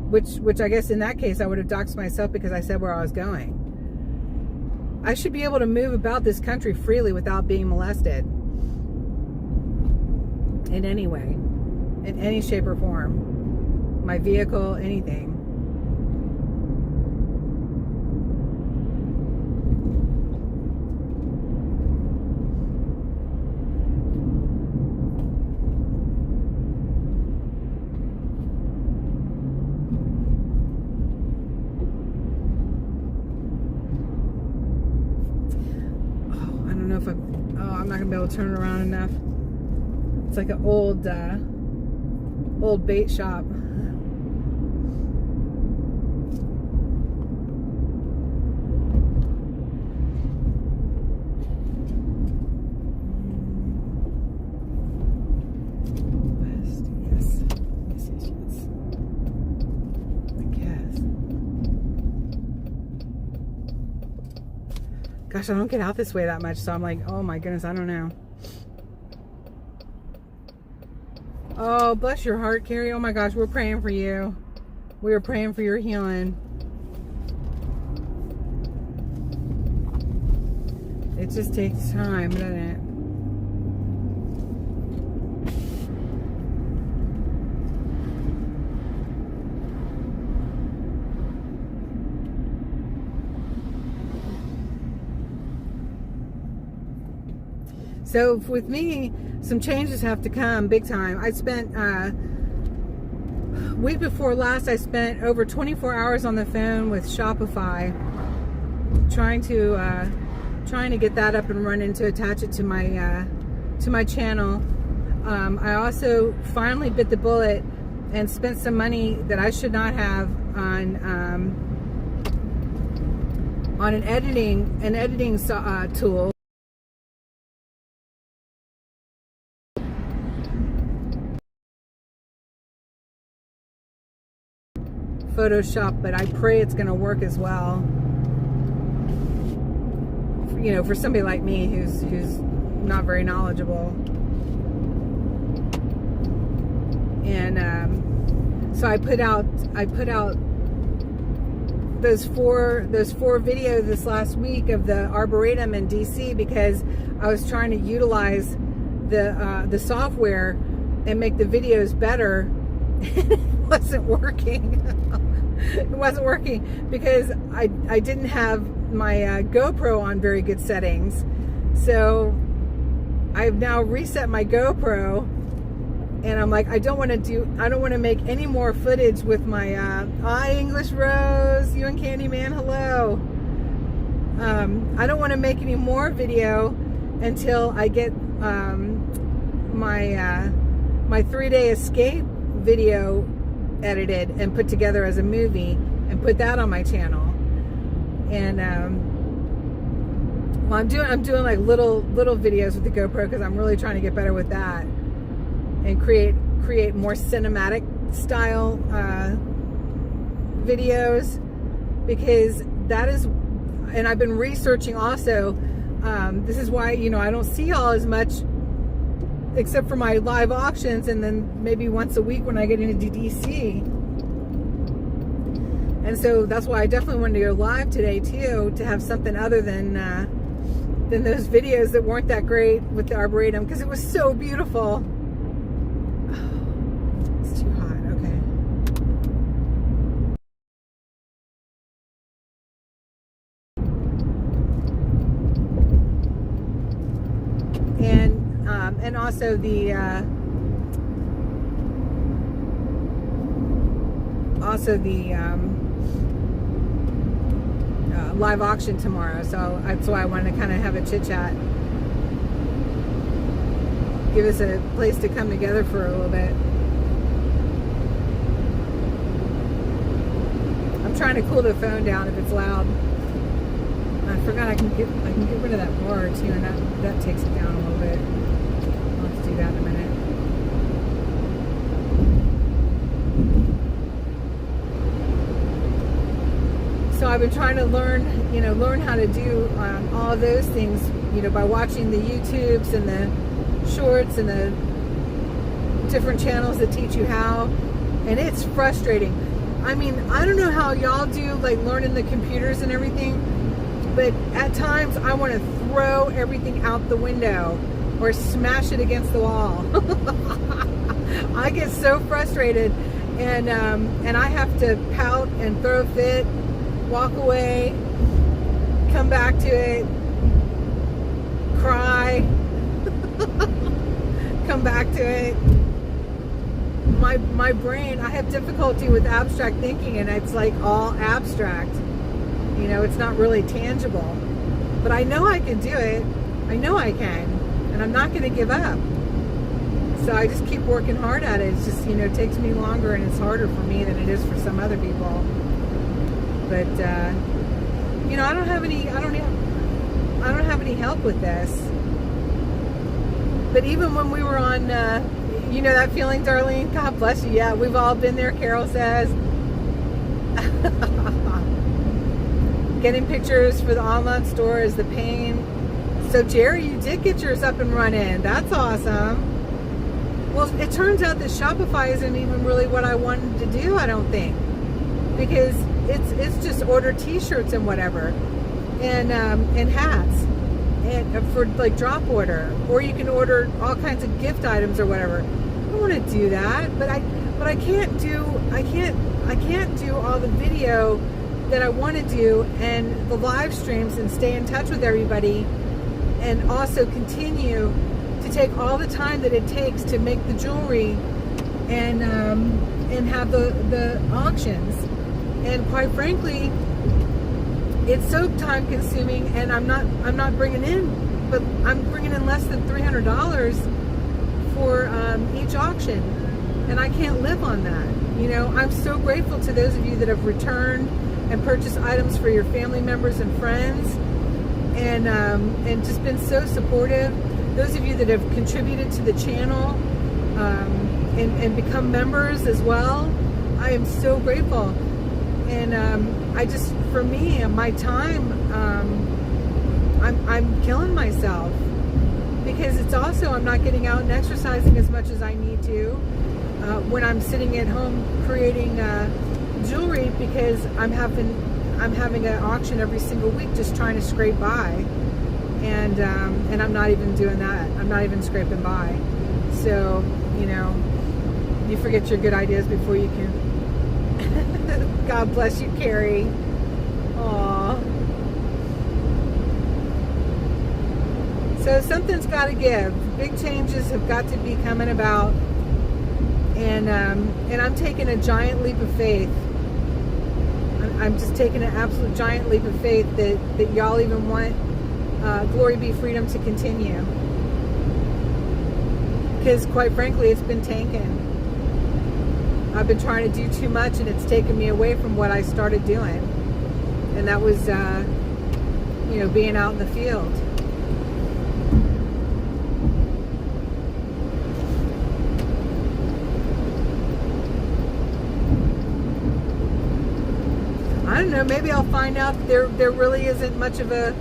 which I guess in that case I would have doxed myself because I said where I was going. I should be able to move about this country freely without being molested in any way, in any shape or form. My vehicle, anything. I'm not gonna be able to turn it around enough. It's like an old bait shop. West, yes. Yes. I guess. Gosh, I don't get out this way that much, so I'm like, oh my goodness, I don't know. Oh, bless your heart, Carrie. Oh my gosh, we're praying for you. We are praying for your healing. It just takes time, doesn't it? So with me, some changes have to come big time. I spent, week before last, I spent over 24 hours on the phone with Shopify trying to get that up and running to attach it to my channel. I also finally bit the bullet and spent some money that I should not have on an editing tool. Photoshop, but I pray it's going to work as well. You know, for somebody like me who's not very knowledgeable. And so I put out those four videos this last week of the Arboretum in DC because I was trying to utilize the software and make the videos better. It wasn't working. It wasn't working because I didn't have my GoPro on very good settings. So I've now reset my GoPro, and I'm like, I don't want to make any more footage with my hi English Rose, you and Candyman, hello. I don't want to make any more video until I get my 3-day escape video edited and put together as a movie and put that on my channel. And well, I'm doing like little videos with the GoPro because I'm really trying to get better with that and create more cinematic style videos, because that is, and I've been researching also, this is why, you know, I don't see y'all as much except for my live auctions, and then maybe once a week when I get into DC. And so that's why I definitely wanted to go live today too, to have something other than those videos that weren't that great with the Arboretum, because it was so beautiful. Oh, it's too hot. Okay. And also the live auction tomorrow. So that's why I wanted to kind of have a chit chat, give us a place to come together for a little bit. I'm trying to cool the phone down if it's loud. I forgot I can get rid of that bar too, and that takes it down a little bit. I'll have to do that in a minute. I've been trying to learn how to do all of those things, by watching the YouTubes and the shorts and the different channels that teach you how, and it's frustrating. I mean, I don't know how y'all do, like, learning the computers and everything, but at times I want to throw everything out the window or smash it against the wall. I get so frustrated, and I have to pout and throw a fit, walk away, come back to it, cry, come back to it. My brain, I have difficulty with abstract thinking, and it's like all abstract. It's not really tangible. But I know I can do it. I know I can. And I'm not going to give up. So I just keep working hard at it. It's just, it takes me longer and it's harder for me than it is for some other people. But, I don't have any help with this. But even when we were on, that feeling, Darlene? God bless you. Yeah, we've all been there, Carol says. Getting pictures for the online store is the pain. So, Jerry, you did get yours up and running. That's awesome. Well, it turns out that Shopify isn't even really what I wanted to do, I don't think. Because it's just order t-shirts and whatever. And hats. And for, like, drop order. Or you can order all kinds of gift items or whatever. I don't want to do that, but I can't do all the video that I want to do and the live streams and stay in touch with everybody, and also continue to take all the time that it takes to make the jewelry and have the auctions. And quite frankly, it's so time consuming, and I'm not bringing in, but I'm bringing in less than $300 for each auction, and I can't live on that. I'm so grateful to those of you that have returned and purchased items for your family members and friends, and just been so supportive. Those of you that have contributed to the channel and become members as well, I am so grateful. And for me, my time, I'm killing myself, because it's also, I'm not getting out and exercising as much as I need to when I'm sitting at home creating jewelry, because I'm having an auction every single week, just trying to scrape by, and I'm not even doing that. I'm not even scraping by. So you forget your good ideas before you can. God bless you, Carrie. Aww. So something's got to give. Big changes have got to be coming about, and I'm taking a giant leap of faith. I'm just taking an absolute giant leap of faith that y'all even want GloryBeeFreedom to continue. Because quite frankly, it's been tanking. I've been trying to do too much, and it's taken me away from what I started doing. And that was, being out in the field. I don't know, maybe I'll find out there really isn't much of a,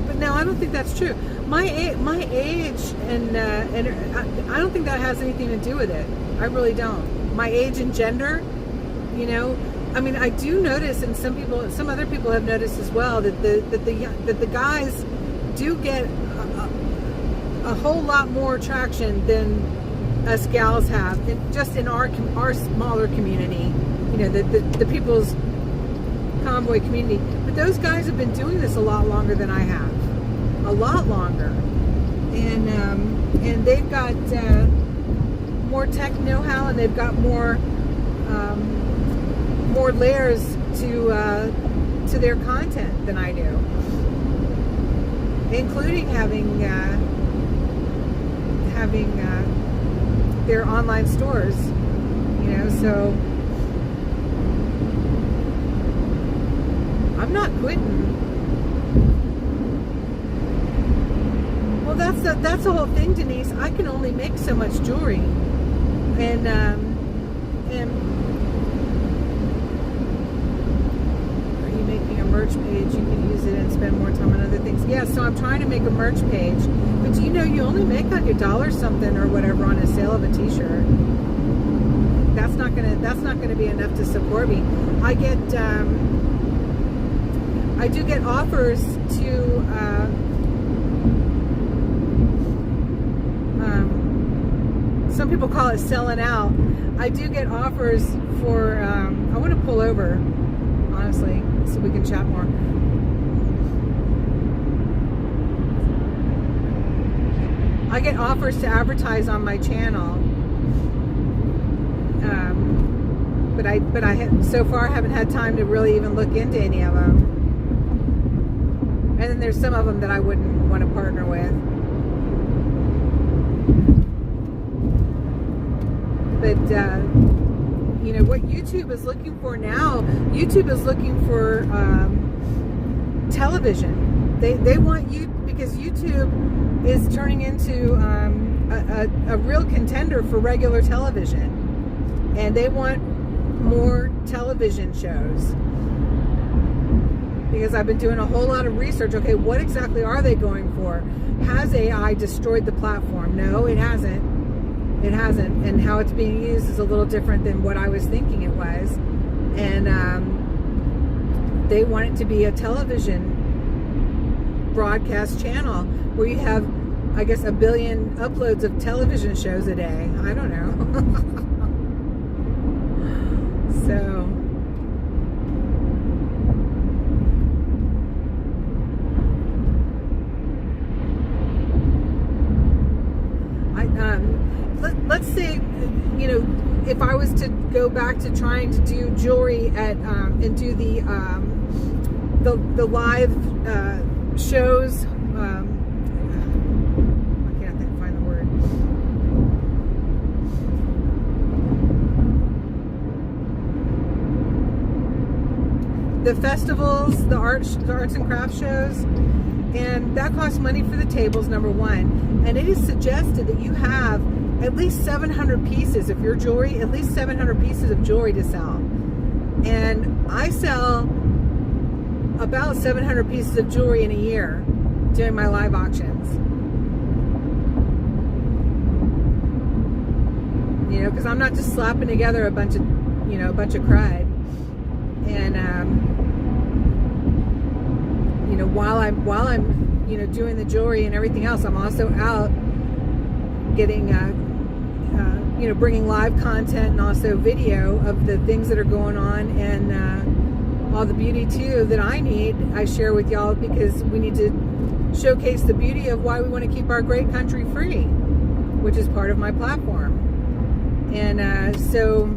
but no, I don't think that's true. My age and I don't think that has anything to do with it. I really don't. My age and gender, I mean, I do notice, and some other people have noticed as well, that the guys do get a whole lot more traction than us gals have, just in our smaller community, the people's convoy community. But those guys have been doing this a lot longer than I have, a lot longer, and they've got more tech know-how, and they've got more layers to their content than I do, including having their online stores, so I'm not quitting. Well, that's the whole thing, Denise. I can only make so much jewelry, and merch page, you can use it and spend more time on other things. Yeah, so I'm trying to make a merch page, but you know, you only make like $1 something or whatever on a sale of a t-shirt. That's not gonna be enough to support me. I do get offers to some people call it selling out. I do get offers for I want to pull over, honestly, so we can chat more. I get offers to advertise on my channel, but I so far haven't had time to really even look into any of them. And then there's some of them that I wouldn't want to partner with. But you know what YouTube is looking for now? YouTube is looking for television. They want you, because YouTube is turning into a real contender for regular television, and they want more television shows. Because I've been doing a whole lot of research. Okay, what exactly are they going for? Has AI destroyed the platform? No, it hasn't. It hasn't. And how it's being used is a little different than what I was thinking it was. And they want it to be a television broadcast channel where you have, I guess, 1 billion uploads of television shows a day. I don't know. So let's say, you know, if I was to go back to trying to do jewelry at and do the live shows, I can't find the word. The festivals, the arts and crafts shows, and that costs money for the tables, number one. And it is suggested that you have at least 700 pieces, if you're jewelry, at least 700 pieces of jewelry to sell. And I sell about 700 pieces of jewelry in a year doing my live auctions. You know, because I'm not just slapping together a bunch of crud. And you know, while I'm you know, doing the jewelry and everything else, I'm also out getting you know, bringing live content and also video of the things that are going on, and all the beauty too that I need, I share with y'all, because we need to showcase the beauty of why we want to keep our great country free, which is part of my platform. And so,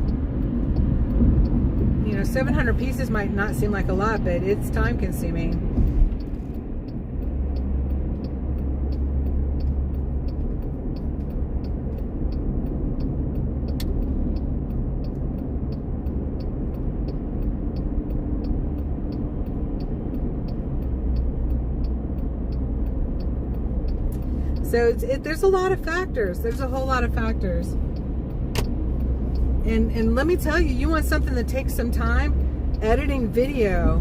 you know, 700 pieces might not seem like a lot, but it's time consuming. So there's a lot of factors. There's a whole lot of factors. And let me tell you, you want something that takes some time? Editing video.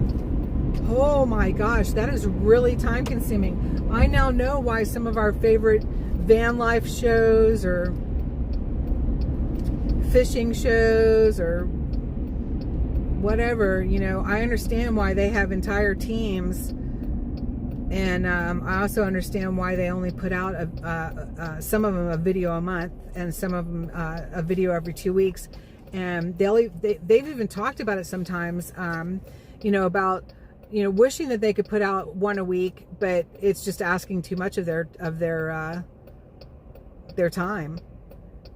Oh my gosh, that is really time consuming. I now know why some of our favorite van life shows or fishing shows or whatever, you know, I understand why they have entire teams. And I also understand why they only put out some of them a video a month, and some of them a video every 2 weeks. And they've even talked about it sometimes, you know, about, you know, wishing that they could put out one a week, but it's just asking too much of their time.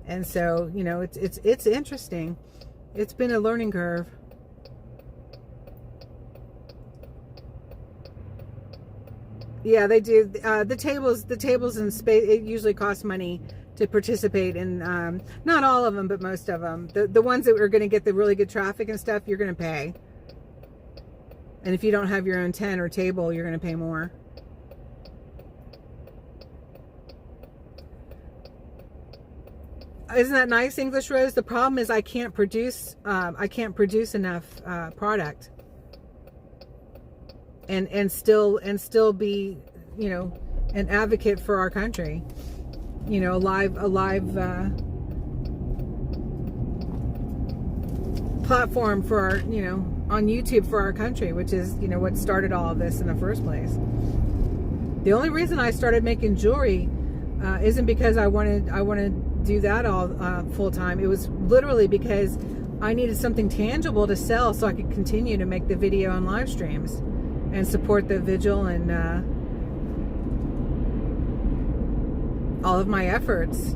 And so, you know, it's interesting. It's been a learning curve. Yeah, they do. The tables in space, it usually costs money to participate in, not all of them, but most of them. The ones that are going to get the really good traffic and stuff, you're going to pay. And if you don't have your own tent or table, you're going to pay more. Isn't that nice, English Rose? The problem is I can't produce enough product. and still be, you know, an advocate for our country. You know, a live platform for our, you know, on YouTube for our country, which is, you know, what started all of this in the first place. The only reason I started making jewelry isn't because I wanted to do that all full time. It was literally because I needed something tangible to sell so I could continue to make the video and live streams and support the vigil and all of my efforts.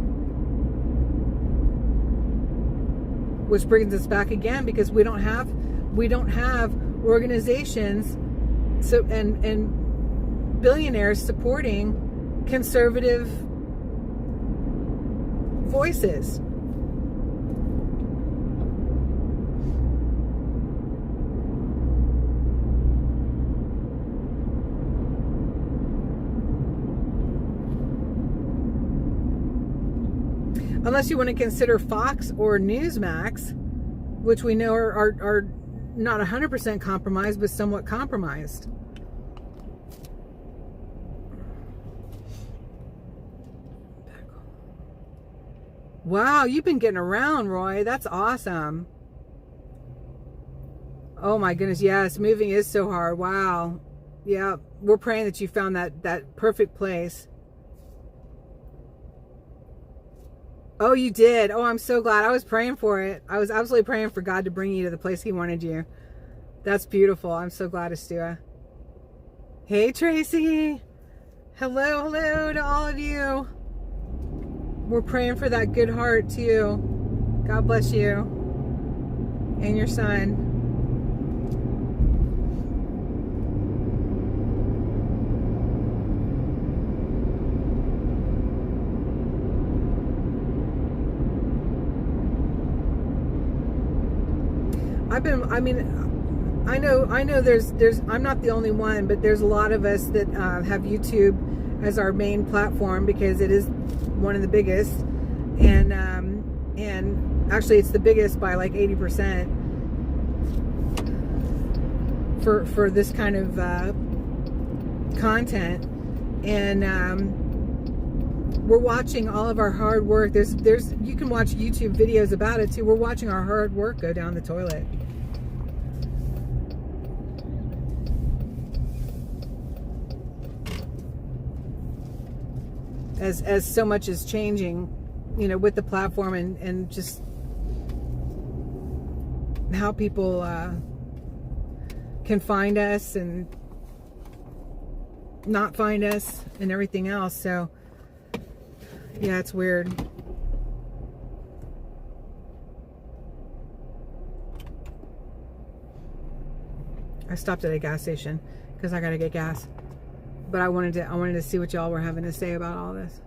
Which brings us back again, because we don't have organizations and billionaires supporting conservative voices. Unless you want to consider Fox or Newsmax, which we know are not 100% compromised, but somewhat compromised. Wow, you've been getting around, Roy. That's awesome. Oh my goodness, yes, moving is so hard. Wow. Yeah, we're praying that you found that perfect place. Oh, you did. Oh, I'm so glad. I was praying for it. I was absolutely praying for God to bring you to the place He wanted you. That's beautiful. I'm so glad, Astua. Hey, Tracy. Hello to all of you. We're praying for that good heart, too. God bless you and your son. I know there's I'm not the only one, but there's a lot of us that have YouTube as our main platform because it is one of the biggest, and actually it's the biggest by like 80% for this kind of content, and we're watching all of our hard work. There's you can watch YouTube videos about it too. We're watching our hard work go down the toilet. As so much is changing, you know, with the platform and just how people can find us and not find us and everything else. So yeah, it's weird. I stopped at a gas station because I gotta get gas. But I wanted to see what y'all were having to say about all this.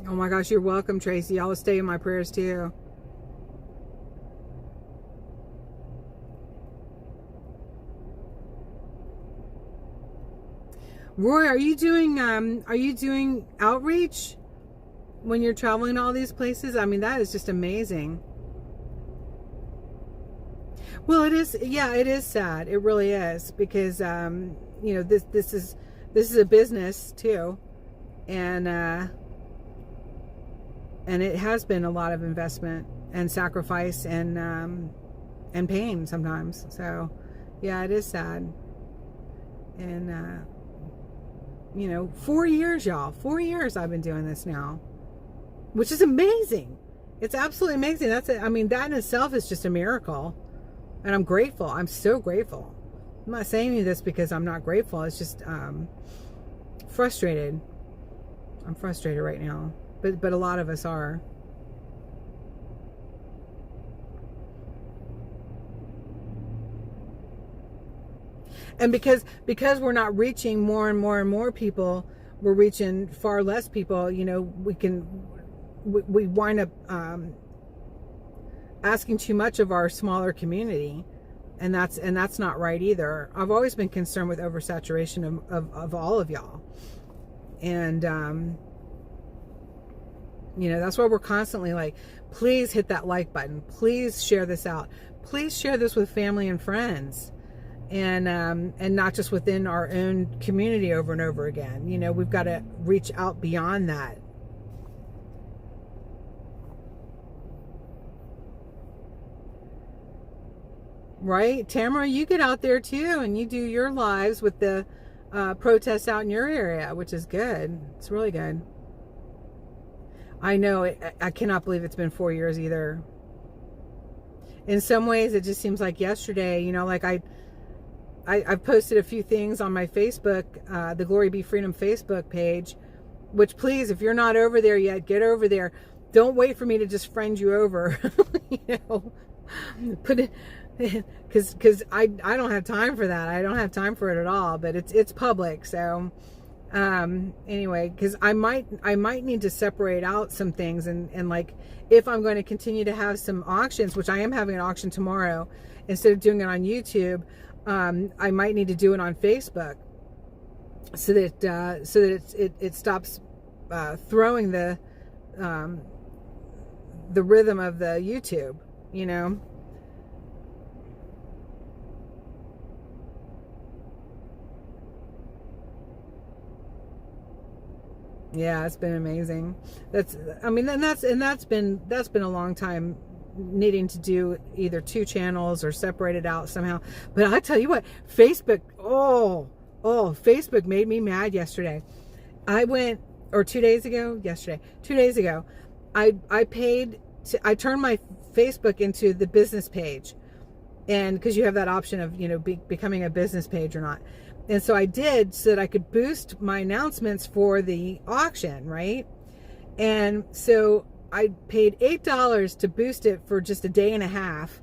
Oh my gosh, you're welcome, Tracy. Y'all will stay in my prayers too. Roy, are you doing outreach when you're traveling to all these places? I mean, that is just amazing. Well, it is. Yeah, it is sad. It really is, because you know, this is a business too, and it has been a lot of investment and sacrifice and pain sometimes. So yeah, it is sad. And you know, 4 years, y'all. 4 years I've been doing this now, which is amazing. It's absolutely amazing. I mean, that in itself is just a miracle. And I'm grateful. I'm so grateful. I'm not saying this because I'm not grateful. It's just frustrated. I'm frustrated right now. But a lot of us are. And because we're not reaching more and more people, we're reaching far less people. You know, we wind up asking too much of our smaller community, and that's not right either. I've always been concerned with oversaturation of all of y'all, and You know, that's why we're constantly like, please hit that like button. Please share this out. Please share this with family and friends. And not just within our own community over and over again. You know, we've got to reach out beyond that. Right? Tamara, you get out there too, and you do your lives with the protests out in your area, which is good. It's really good. I know, I cannot believe it's been 4 years either. In some ways, it just seems like yesterday. You know, like I've posted a few things on my Facebook, the GloryBeeFreedom Facebook page, which please, if you're not over there yet, get over there. Don't wait for me to just friend you over. You know, put it, because I don't have time for that. I don't have time for it at all, but it's public. So anyway, because I might need to separate out some things, and like, if I'm going to continue to have some auctions, which I am having an auction tomorrow, instead of doing it on YouTube, I might need to do it on Facebook, so that it stops throwing the rhythm of the YouTube, you know. Yeah, it's been amazing. That's been a long time needing to do either two channels or separate it out somehow. But I tell you what, Facebook, Facebook made me mad yesterday. I went, or 2 days ago, yesterday, 2 days ago, I turned my Facebook into the business page. And because you have that option of, you know, becoming a business page or not. And so I did, so that I could boost my announcements for the auction, right? And so I paid $8 to boost it for just a day and a half,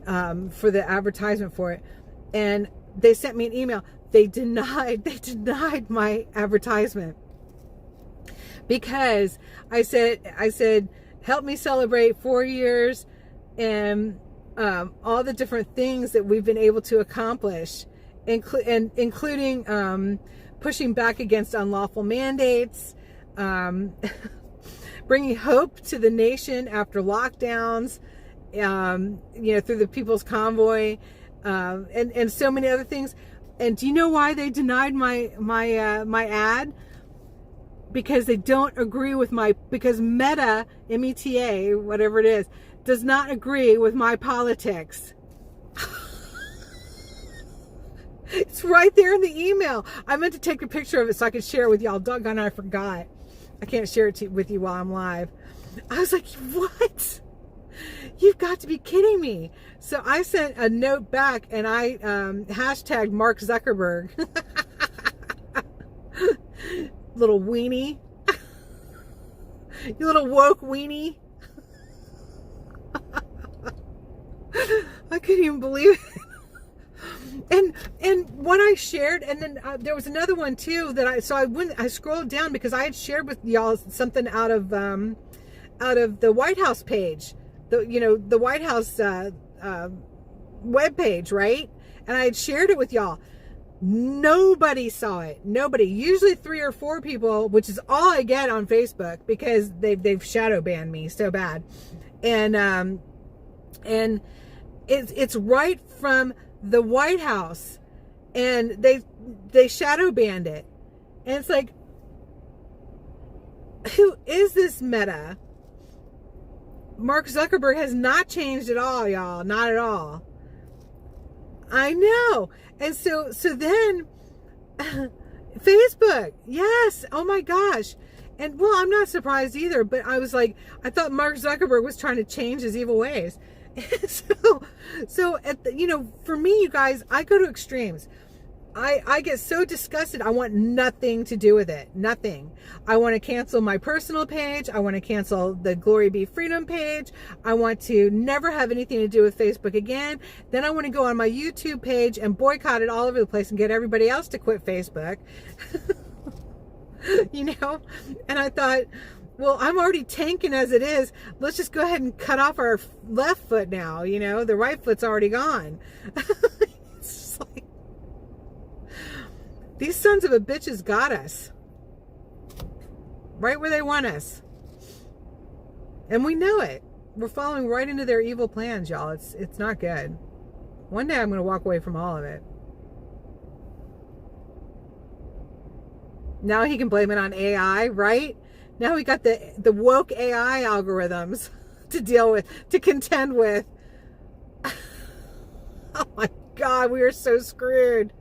for the advertisement for it. And they sent me an email. They denied my advertisement, because I said, help me celebrate 4 years and all the different things that we've been able to accomplish, including pushing back against unlawful mandates, bringing hope to the nation after lockdowns, you know, through the People's Convoy, and so many other things. And do you know why they denied my ad? Because they don't agree with because Meta, M-E-T-A, whatever it is, does not agree with my politics. It's right there in the email. I meant to take a picture of it so I could share it with y'all. Doggone, I forgot. I can't share it with you while I'm live. I was like, what? You've got to be kidding me. So I sent a note back, and I hashtagged Mark Zuckerberg. Little weenie. You little woke weenie. I couldn't even believe it. And what I shared, and then there was another one too that I scrolled down because I had shared with y'all something out of the White House page, the White House web page, right? And I had shared it with y'all. Nobody saw it. Nobody. Usually 3 or 4 people, which is all I get on Facebook, because they've shadow banned me so bad, and it's right from the White House, and they shadow banned it, and it's like, who is this Meta? Mark Zuckerberg has not changed at all, y'all. Not at all. I know. And so then Facebook, yes, oh my gosh. And well, I'm not surprised either, but I was like, I thought Mark Zuckerberg was trying to change his evil ways. So at the, for me, you guys, I go to extremes. I get so disgusted. I want nothing to do with it. Nothing. I want to cancel my personal page. I want to cancel the GloryBeeFreedom page. I want to never have anything to do with Facebook again. Then I want to go on my YouTube page and boycott it all over the place and get everybody else to quit Facebook. And I thought, well, I'm already tanking as it is. Let's just go ahead and cut off our left foot now. The right foot's already gone. It's just like, these sons of a bitches got us right where they want us. And we know it. We're following right into their evil plans, y'all. It's not good. One day I'm going to walk away from all of it. Now he can blame it on AI, right? Now we got the woke AI algorithms to deal with, to contend with. Oh my God, we are so screwed.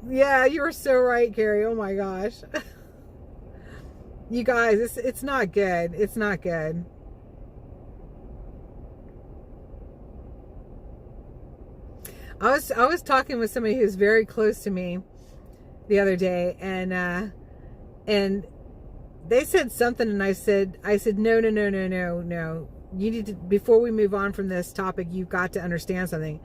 Yeah, you were so right, Carrie. Oh my gosh. You guys, it's not good. It's not good. I was talking with somebody who's very close to me the other day, and they said something, and I said no. You need to, before we move on from this topic, you've got to understand something.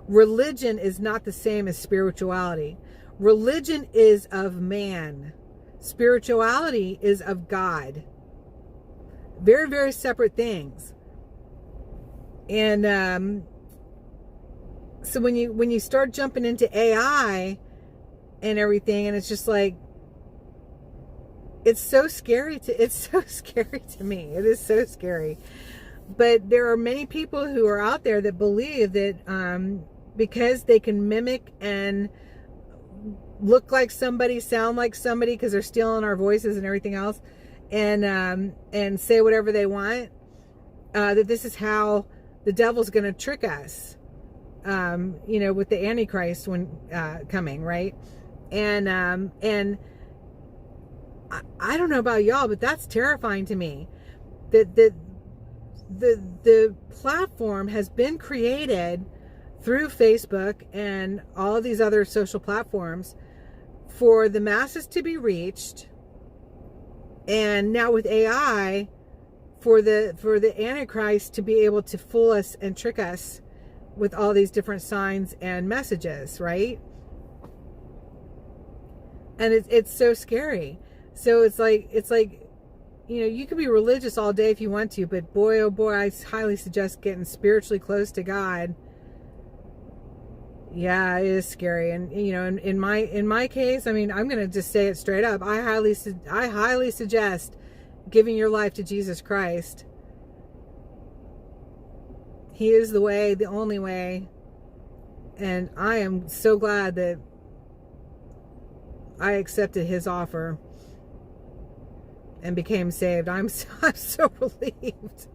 Religion is not the same as spirituality. Religion is of man. Spirituality is of God. Very, very separate things. And so when you start jumping into AI and everything, and it's just like, it's so scary to me. It is so scary. But there are many people who are out there that believe that because they can mimic and look like somebody, sound like somebody, because they're stealing our voices and everything else, and say whatever they want, that this is how the devil's going to trick us, with the Antichrist when coming, right? And I don't know about y'all, but that's terrifying to me. That the platform has been created through Facebook and all of these other social platforms for the masses to be reached, and now with AI for the Antichrist to be able to fool us and trick us with all these different signs and messages, right? And it's so scary. So it's like you can be religious all day if you want to, but boy, oh boy, I highly suggest getting spiritually close to God. Yeah, it is scary. And in my case, I mean, I'm going to just say it straight up. I highly suggest giving your life to Jesus Christ. He is the way, the only way. And I am so glad that I accepted his offer and became saved. I'm so relieved.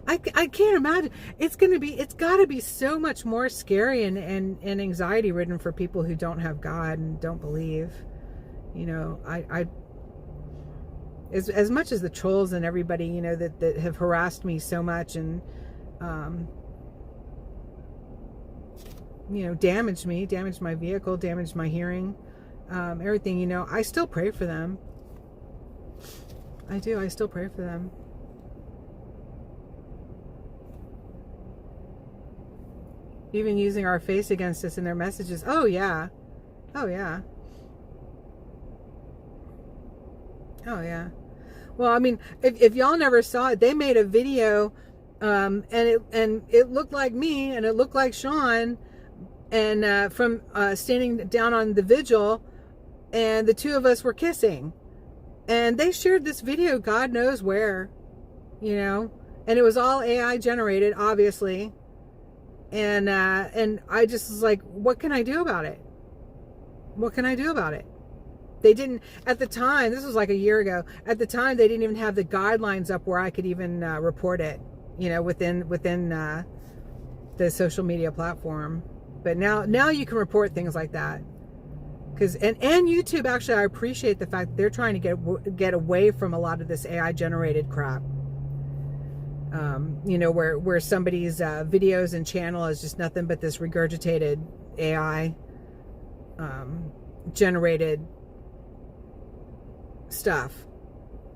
I can't imagine. It's got to be so much more scary and anxiety ridden for people who don't have God and don't believe. As much as the trolls and everybody, that have harassed me so much and damaged my vehicle, damaged my hearing, everything, I still pray for them. I do. I still pray for them. Even using our face against us in their messages. Oh yeah. Oh yeah. Oh yeah. Well, I mean, if y'all never saw it, they made a video, and it looked like me, and it looked like Sean, and from standing down on the vigil, and the two of us were kissing, and they shared this video, God knows where, and it was all AI generated, obviously. And I just was like, what can I do about it? What can I do about it? They didn't, at the time, this was like a year ago, at the time, they didn't even have the guidelines up where I could even report it, within the social media platform. But now you can report things like that. And YouTube, actually, I appreciate the fact that they're trying to get away from a lot of this AI generated crap. Where somebody's videos and channel is just nothing but this regurgitated AI generated stuff.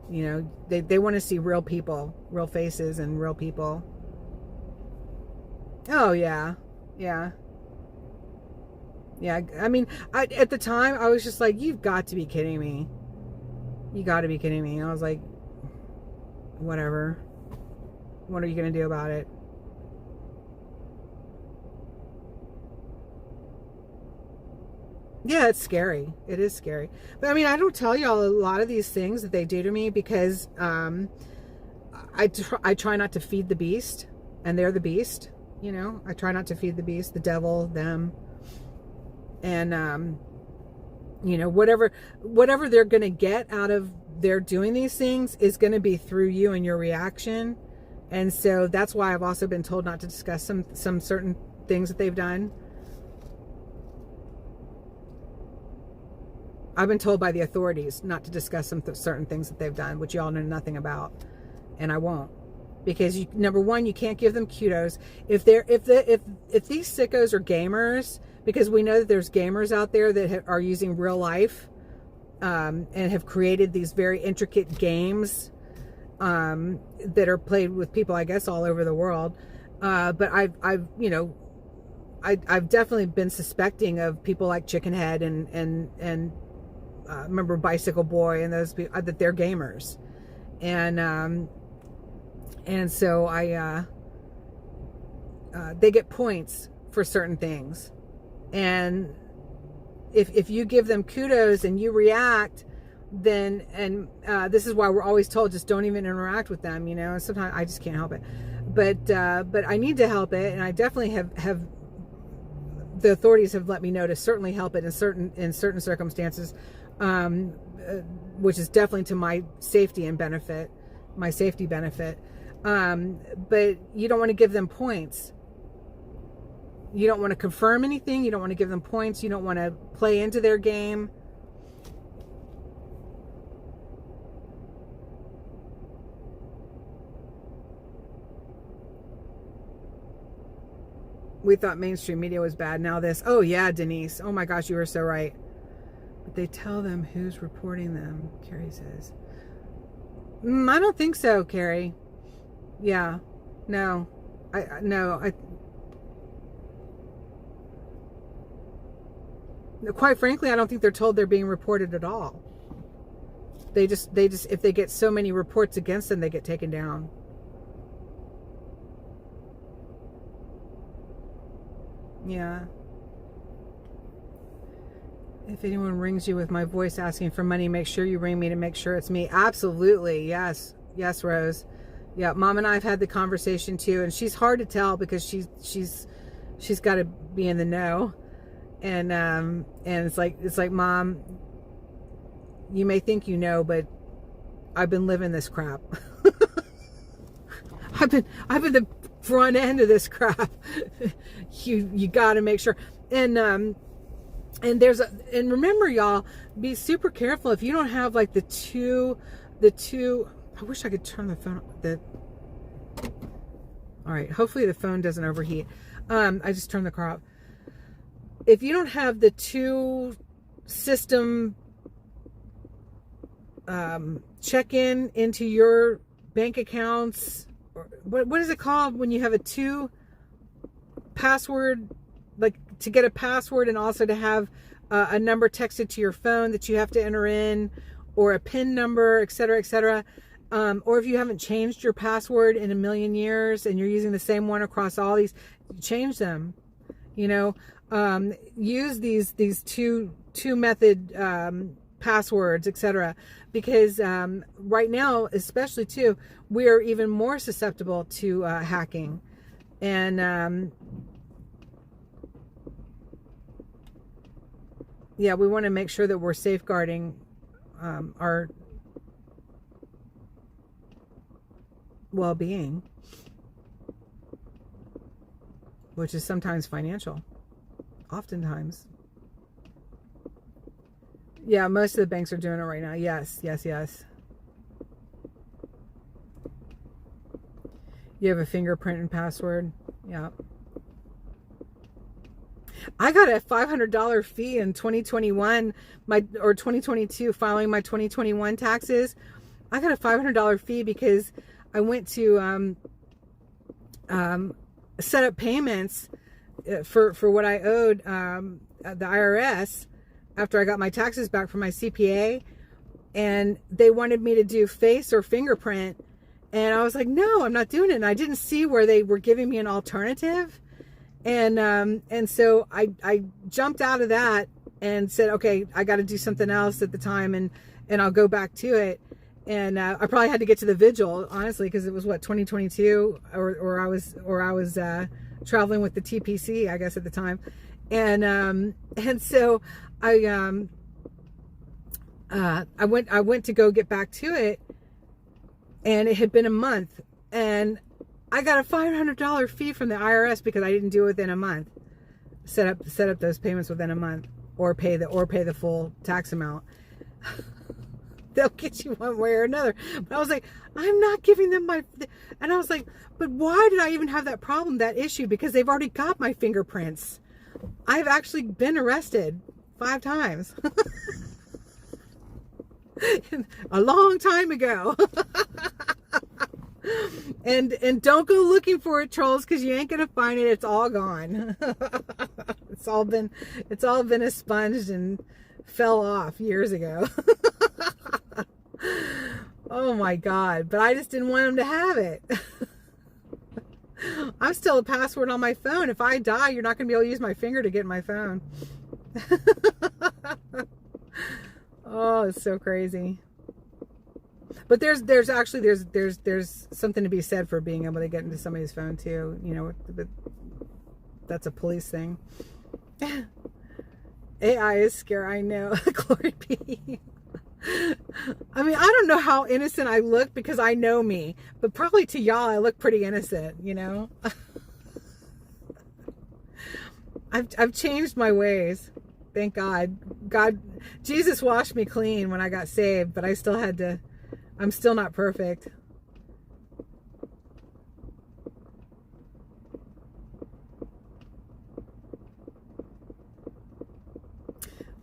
They want to see real people, real faces, and real people. Oh yeah. I mean, at the time I was just like, you've got to be kidding me. You got to be kidding me. And I was like, whatever. What are you going to do about it? Yeah, it's scary. It is scary. But I mean, I don't tell y'all a lot of these things that they do to me because I try not to feed the beast, and they're the beast. You know, I try not to feed the beast, the devil, them, and you know, whatever they're going to get out of their doing these things is going to be through you and your reaction. And so that's why I've also been told not to discuss some certain things that they've done. I've been told by the authorities not to discuss some certain things that they've done, which y'all know nothing about, and I won't, because number one, you can't give them kudos if these sickos are gamers, because we know that there's gamers out there that are using real life and have created these very intricate games that are played with people, I guess, all over the world. But I've definitely been suspecting of people like Chickenhead and remember Bicycle Boy and those people, that they're gamers, and so they get points for certain things, and if you give them kudos and you react, then this is why we're always told just don't even interact with them, you know. And sometimes I just can't help it, but I need to help it, and I definitely have. The authorities have let me know to certainly help it in certain circumstances, which is definitely to my safety and benefit, but you don't want to give them points. You don't want to confirm anything. You don't want to give them points. You don't want to play into their game. We thought mainstream media was bad. Now this. Oh, yeah, Denise. Oh, my gosh, you were so right. But they tell them who's reporting them, Carrie says. I don't think so, Carrie. Yeah. No. Quite frankly, I don't think they're told they're being reported at all. They just, if they get so many reports against them, they get taken down. Yeah. If anyone rings you with my voice asking for money, make sure you ring me to make sure it's me. Absolutely. Yes. Yes, Rose. Yeah. Mom and I have had the conversation too, and she's hard to tell because she's got to be in the know. And it's like, Mom, you may think you know, but I've been living this crap. I've been the front end of this crap. You got to make sure. And remember, y'all, be super careful if you don't have like the two. I wish I could turn the phone. All right. Hopefully the phone doesn't overheat. I just turned the car off. If you don't have the two system check-in into your bank accounts, or what is it called when you have a two password, like to get a password and also to have a number texted to your phone that you have to enter in, or a PIN number, etc., or if you haven't changed your password in a million years and you're using the same one across all these, change them. You know, use these two method passwords, etc., because right now, especially too, we are even more susceptible to hacking, and yeah, we want to make sure that we're safeguarding our well-being, which is sometimes financial, oftentimes. Yeah, most of the banks are doing it right now. Yes. You have a fingerprint and password. Yeah. I got a $500 fee in 2021, or 2022, filing my 2021 taxes. I got a $500 fee because I went to set up payments for what I owed the IRS after I got my taxes back from my CPA, and they wanted me to do face or fingerprint, and I was like, no, I'm not doing it. And I didn't see where they were giving me an alternative, and so I jumped out of that and said, okay, I got to do something else at the time, and I'll go back to it. And I probably had to get to the vigil, honestly, because it was 2022, or I was traveling with the TPC, I guess, at the time. And so I went to go get back to it, and it had been a month, and I got a $500 fee from the IRS because I didn't do it within a month. Set up those payments within a month, or pay the full tax amount. They'll get you one way or another. But I was like, I'm not giving them and I was like, but why did I even have that problem, that issue? Because they've already got my fingerprints. I've actually been arrested 5 times. A long time ago. And don't go looking for it, trolls, because you ain't gonna find it. It's all gone. It's all been expunged and fell off years ago. Oh my God. But I just didn't want them to have it. I'm still a password on my phone. If I die, you're not going to be able to use my finger to get my phone. Oh, it's so crazy. But there's something to be said for being able to get into somebody's phone too. You know, but that's a police thing. AI is scary, I know. GloryBee. I mean, I don't know how innocent I look because I know me, but probably to y'all I look pretty innocent, you know. I've changed my ways. Thank God. Jesus washed me clean when I got saved, but I'm still not perfect.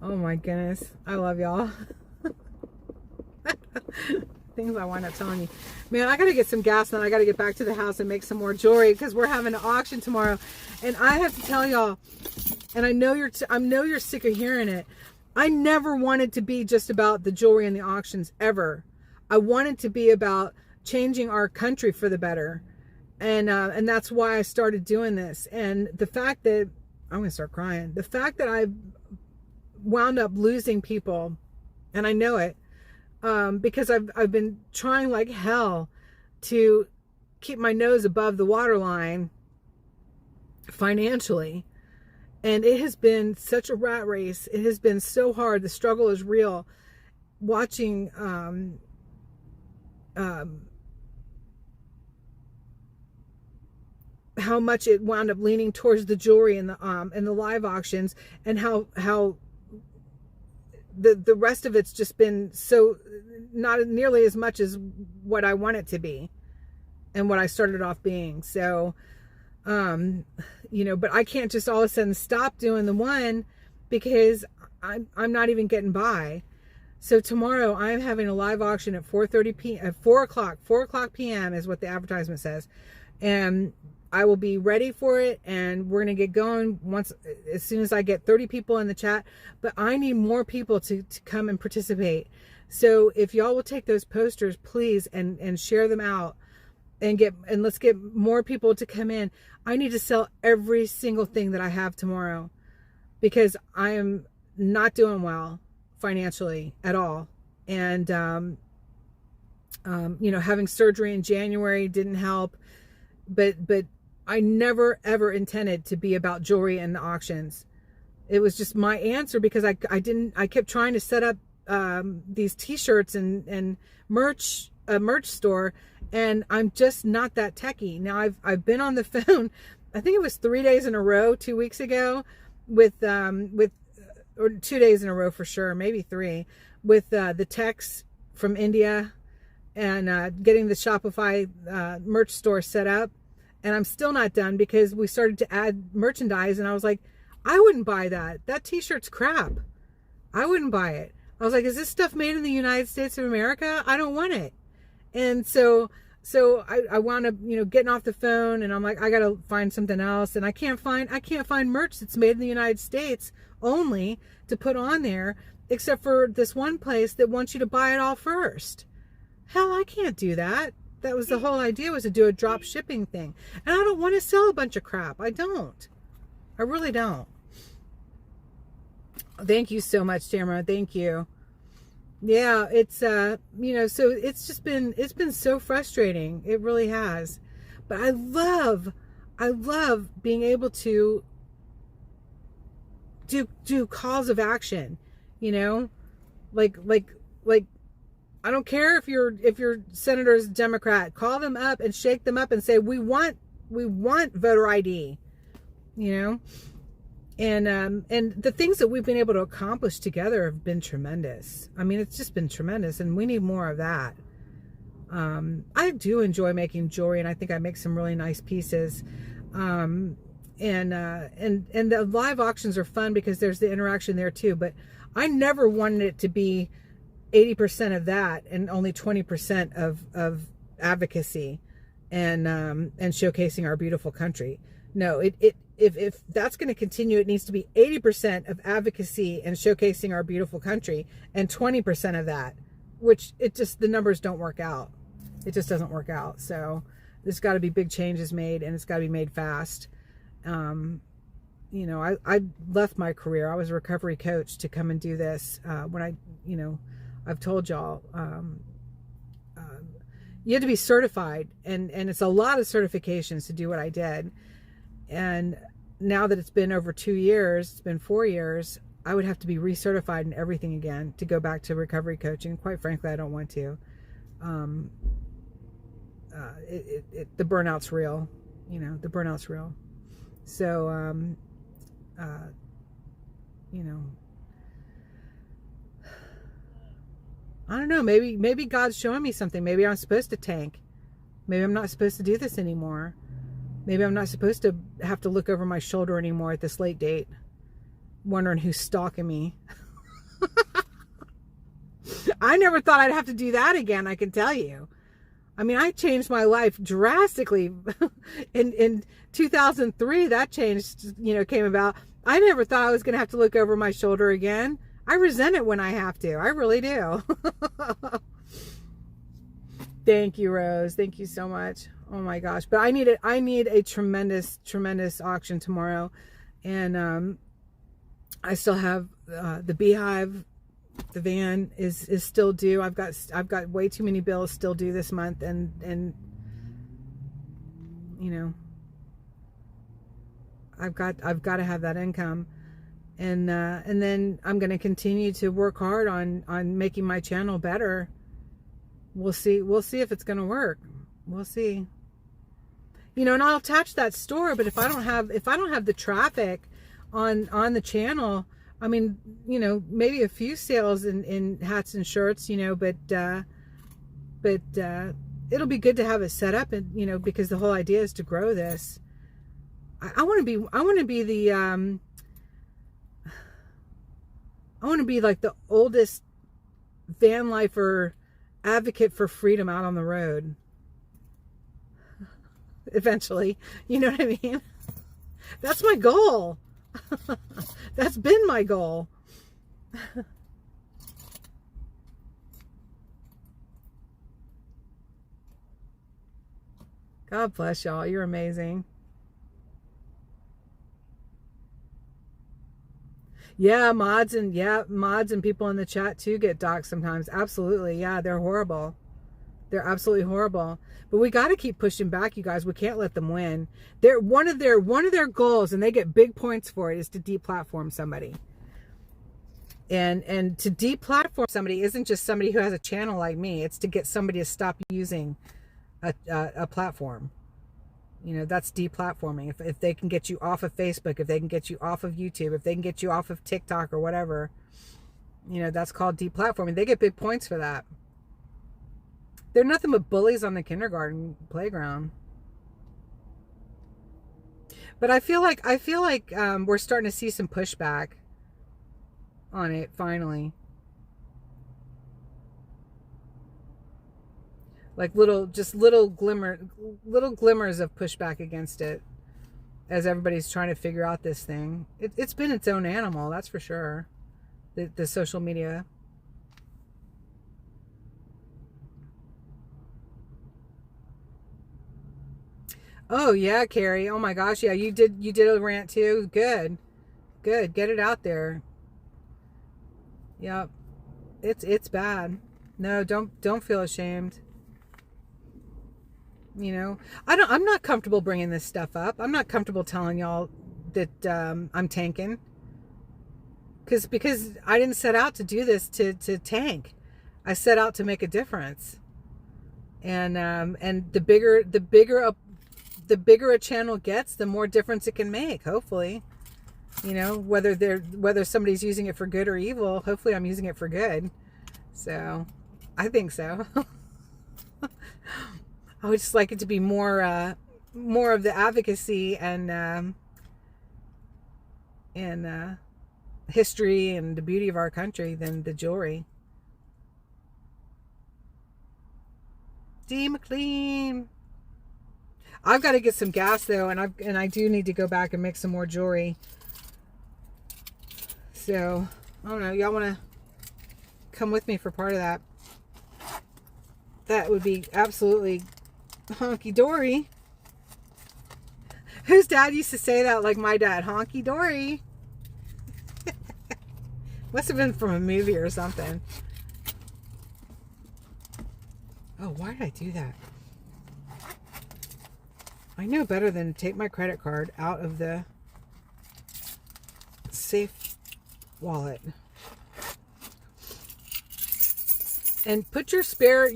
Oh my goodness. I love y'all. Things I wind up telling you. Man, I gotta get some gas and I gotta get back to the house and make some more jewelry because we're having an auction tomorrow. And I have to tell y'all, and I know you're sick of hearing it. I never wanted to be just about the jewelry and the auctions ever. I wanted to be about changing our country for the better. And that's why I started doing this. And the fact that I'm gonna start crying. The fact that I've wound up losing people, and I know it, because I've been trying like hell to keep my nose above the waterline financially, and it has been such a rat race. It has been so hard. The struggle is real. Watching how much it wound up leaning towards the jewelry and the live auctions, and how the rest of it's just been so not nearly as much as what I want it to be and what I started off being. So, you know, but I can't just all of a sudden stop doing the one because I'm not even getting by. So tomorrow I'm having a live auction at 4:30 p.m. at 4 o'clock p.m. is what the advertisement says. And I will be ready for it, and we're going to get going as soon as I get 30 people in the chat. But I need more people to come and participate. So if y'all will take those posters, please, and share them out, and let's get more people to come in. I need to sell every single thing that I have tomorrow because I am not doing well financially at all. And, you know, having surgery in January didn't help, but I never ever intended to be about jewelry and the auctions. It was just my answer because I kept trying to set up these t-shirts and merch, a merch store, and I'm just not that techie. Now I've been on the phone, I think it was 3 days in a row 2 weeks ago or 2 days in a row for sure, maybe 3, with the techs from India and getting the Shopify merch store set up. And I'm still not done because we started to add merchandise, and I was like, I wouldn't buy that. That t-shirt's crap. I wouldn't buy it. I was like, is this stuff made in the United States of America? I don't want it. And so I wound up, you know, getting off the phone, and I'm like, I got to find something else. And I can't find merch that's made in the United States only to put on there, except for this one place that wants you to buy it all first. Hell, I can't do that. That was the whole idea, was to do a drop shipping thing. And I don't want to sell a bunch of crap. I don't. I really don't. Thank you so much, Tamara. Thank you. Yeah, it's you know, so it's been so frustrating. It really has. But I love being able to do calls of action, you know? Like I don't care if your senator's Democrat, call them up and shake them up and say we want voter ID, you know? And the things that we've been able to accomplish together have been tremendous. I mean, it's just been tremendous, and we need more of that. I do enjoy making jewelry, and I think I make some really nice pieces. And the live auctions are fun because there's the interaction there too. But I never wanted it to be 80% of that and only 20% of advocacy and showcasing our beautiful country. No, if that's going to continue, it needs to be 80% of advocacy and showcasing our beautiful country and 20% of that, which the numbers don't work out. It just doesn't work out. So there's got to be big changes made, and it's got to be made fast. You know, I left my career. I was a recovery coach to come and do this. I've told y'all, you had to be certified, and it's a lot of certifications to do what I did. And now that it's been over 2 years, it's been 4 years, I would have to be recertified in everything again to go back to recovery coaching. Quite frankly, I don't want to. The burnout's real, you know, the burnout's real. So, you know, I don't know, maybe God's showing me something. Maybe I'm supposed to tank. Maybe I'm not supposed to do this anymore. Maybe I'm not supposed to have to look over my shoulder anymore at this late date, wondering who's stalking me. I never thought I'd have to do that again, I can tell you. I mean, I changed my life drastically. In 2003, that change, you know, came about. I never thought I was going to have to look over my shoulder again. I resent it when I have to. I really do. Thank you, Rose. Thank you so much. Oh my gosh. But I need a tremendous auction tomorrow. And I still have the beehive. The van is still due. I've got way too many bills still due this month, and you know, I've got to have that income. And then I'm going to continue to work hard on making my channel better. We'll see if it's going to work. We'll see. You know, and I'll attach that store, but if I don't have the traffic on the channel, I mean, you know, maybe a few sales in hats and shirts, you know, but it'll be good to have it set up, and you know, because the whole idea is to grow this. I want to be like the oldest van lifer advocate for freedom out on the road. Eventually, you know what I mean? That's my goal. That's been my goal. God bless y'all. You're amazing. Yeah, mods and people in the chat too get doxxed sometimes. Absolutely. Yeah, they're horrible. They're absolutely horrible. But we got to keep pushing back, you guys. We can't let them win. One of their goals, and they get big points for it, is to deplatform somebody. And to deplatform somebody isn't just somebody who has a channel like me. It's to get somebody to stop using a platform. You know, that's deplatforming. If they can get you off of Facebook, if they can get you off of YouTube, if they can get you off of TikTok or whatever, you know, that's called deplatforming. They get big points for that. They're nothing but bullies on the kindergarten playground. But I feel like we're starting to see some pushback on it finally. Like little glimmers of pushback against it, as everybody's trying to figure out this thing. It's been its own animal, that's for sure. The social media. Oh yeah, Carrie. Oh my gosh, yeah, you did a rant too. Good. Get it out there. Yep. It's bad. No, don't feel ashamed. You know, I'm not comfortable bringing this stuff up. I'm not comfortable telling y'all that I'm tanking. Because I didn't set out to do this to tank. I set out to make a difference. And the bigger a channel gets, the more difference it can make, hopefully. You know, whether somebody's using it for good or evil, hopefully I'm using it for good. So, I think so. I would just like it to be more of the advocacy and history and the beauty of our country than the jewelry. D. McLean. I've got to get some gas though, and I do need to go back and make some more jewelry. So, I don't know, y'all want to come with me for part of that? That would be absolutely honky-dory. Whose dad used to say that like my dad? Honky-dory. Must have been from a movie or something. Oh, why did I do that? I know better than to take my credit card out of the safe wallet. And put your spare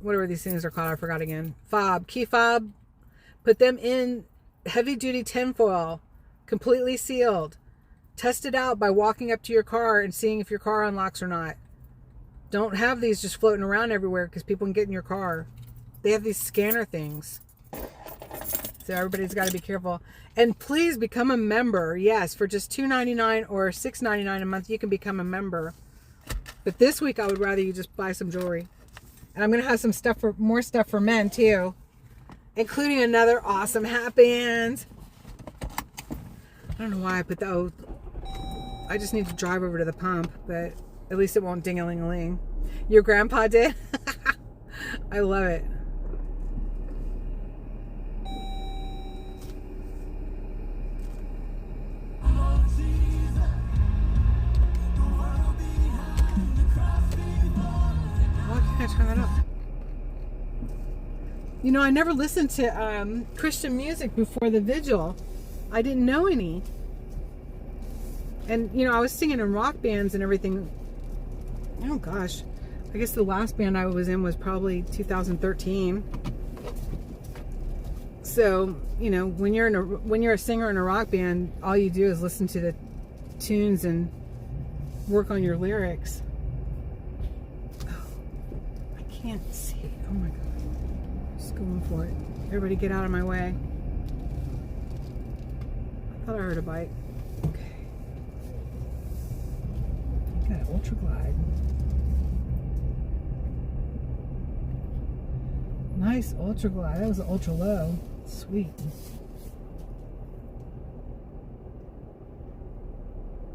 whatever these things are called, I forgot again. Key fob. Put them in heavy duty tinfoil, completely sealed. Test it out by walking up to your car and seeing if your car unlocks or not. Don't have these just floating around everywhere because people can get in your car. They have these scanner things. So everybody's got to be careful. And please become a member. Yes, for just $2.99 or $6.99 a month, you can become a member. But this week, I would rather you just buy some jewelry. And I'm going to have some stuff more stuff for men too, including another awesome hat band. I don't know why I put the I just need to drive over to the pump, but at least it won't ding-a-ling-a-ling. Your grandpa did? I love it. Why can't I turn that up? You know, I never listened to Christian music before the vigil. I didn't know any. And, you know, I was singing in rock bands and everything. Oh, gosh. I guess the last band I was in was probably 2013. So, you know, when you're a singer in a rock band, all you do is listen to the tunes and work on your lyrics. Oh, I can't see. Oh, my God. Just going for it. Everybody get out of my way. I thought I heard a bike. Okay. Got an Ultra Glide. Nice Ultra Glide. That was an ultra low. Sweet.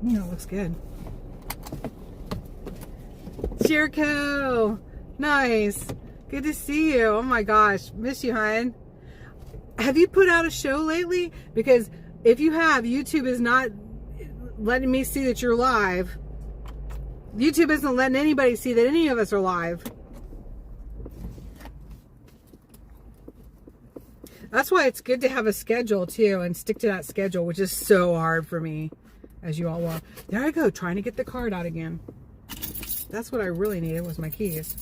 You know, it looks good. Jericho! Nice. Good to see you. Oh my gosh. Miss you, hon. Have you put out a show lately? Because if you have, YouTube is not letting me see that you're live. YouTube isn't letting anybody see that any of us are live. That's why it's good to have a schedule too and stick to that schedule, which is so hard for me, as you all know. There I go, trying to get the card out again. That's what I really needed, was my keys.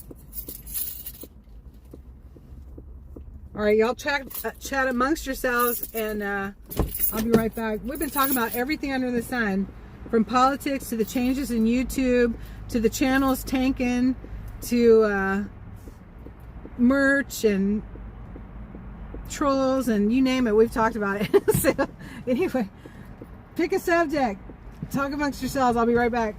All right, y'all chat amongst yourselves, and I'll be right back. We've been talking about everything under the sun, from politics to the changes in YouTube, to the channels tanking, to merch and trolls, and you name it, we've talked about it. So anyway, pick a subject, talk amongst yourselves. I'll be right back.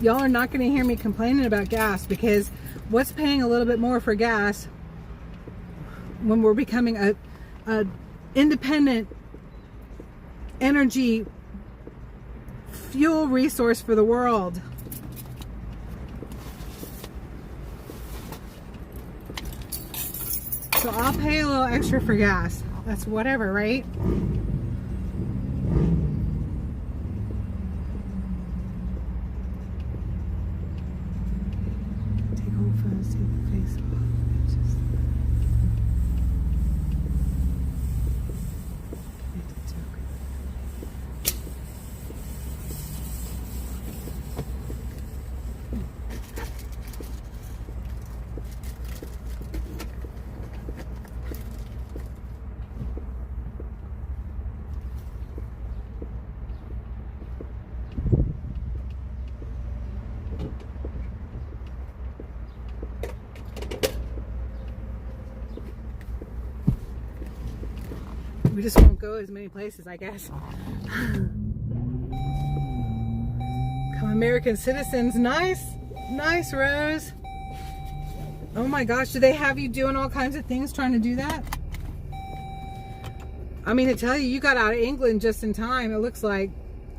Y'all are not going to hear me complaining about gas, because what's paying a little bit more for gas when we're becoming a independent energy fuel resource for the world? So I'll pay a little extra for gas. That's whatever, right? Take home photos, take the face off. Just it's a joke. We just won't go as many places, I guess. Become American citizens. Nice. Nice, Rose. Oh my gosh, do they have you doing all kinds of things trying to do that? I mean, to tell you, you got out of England just in time. It looks like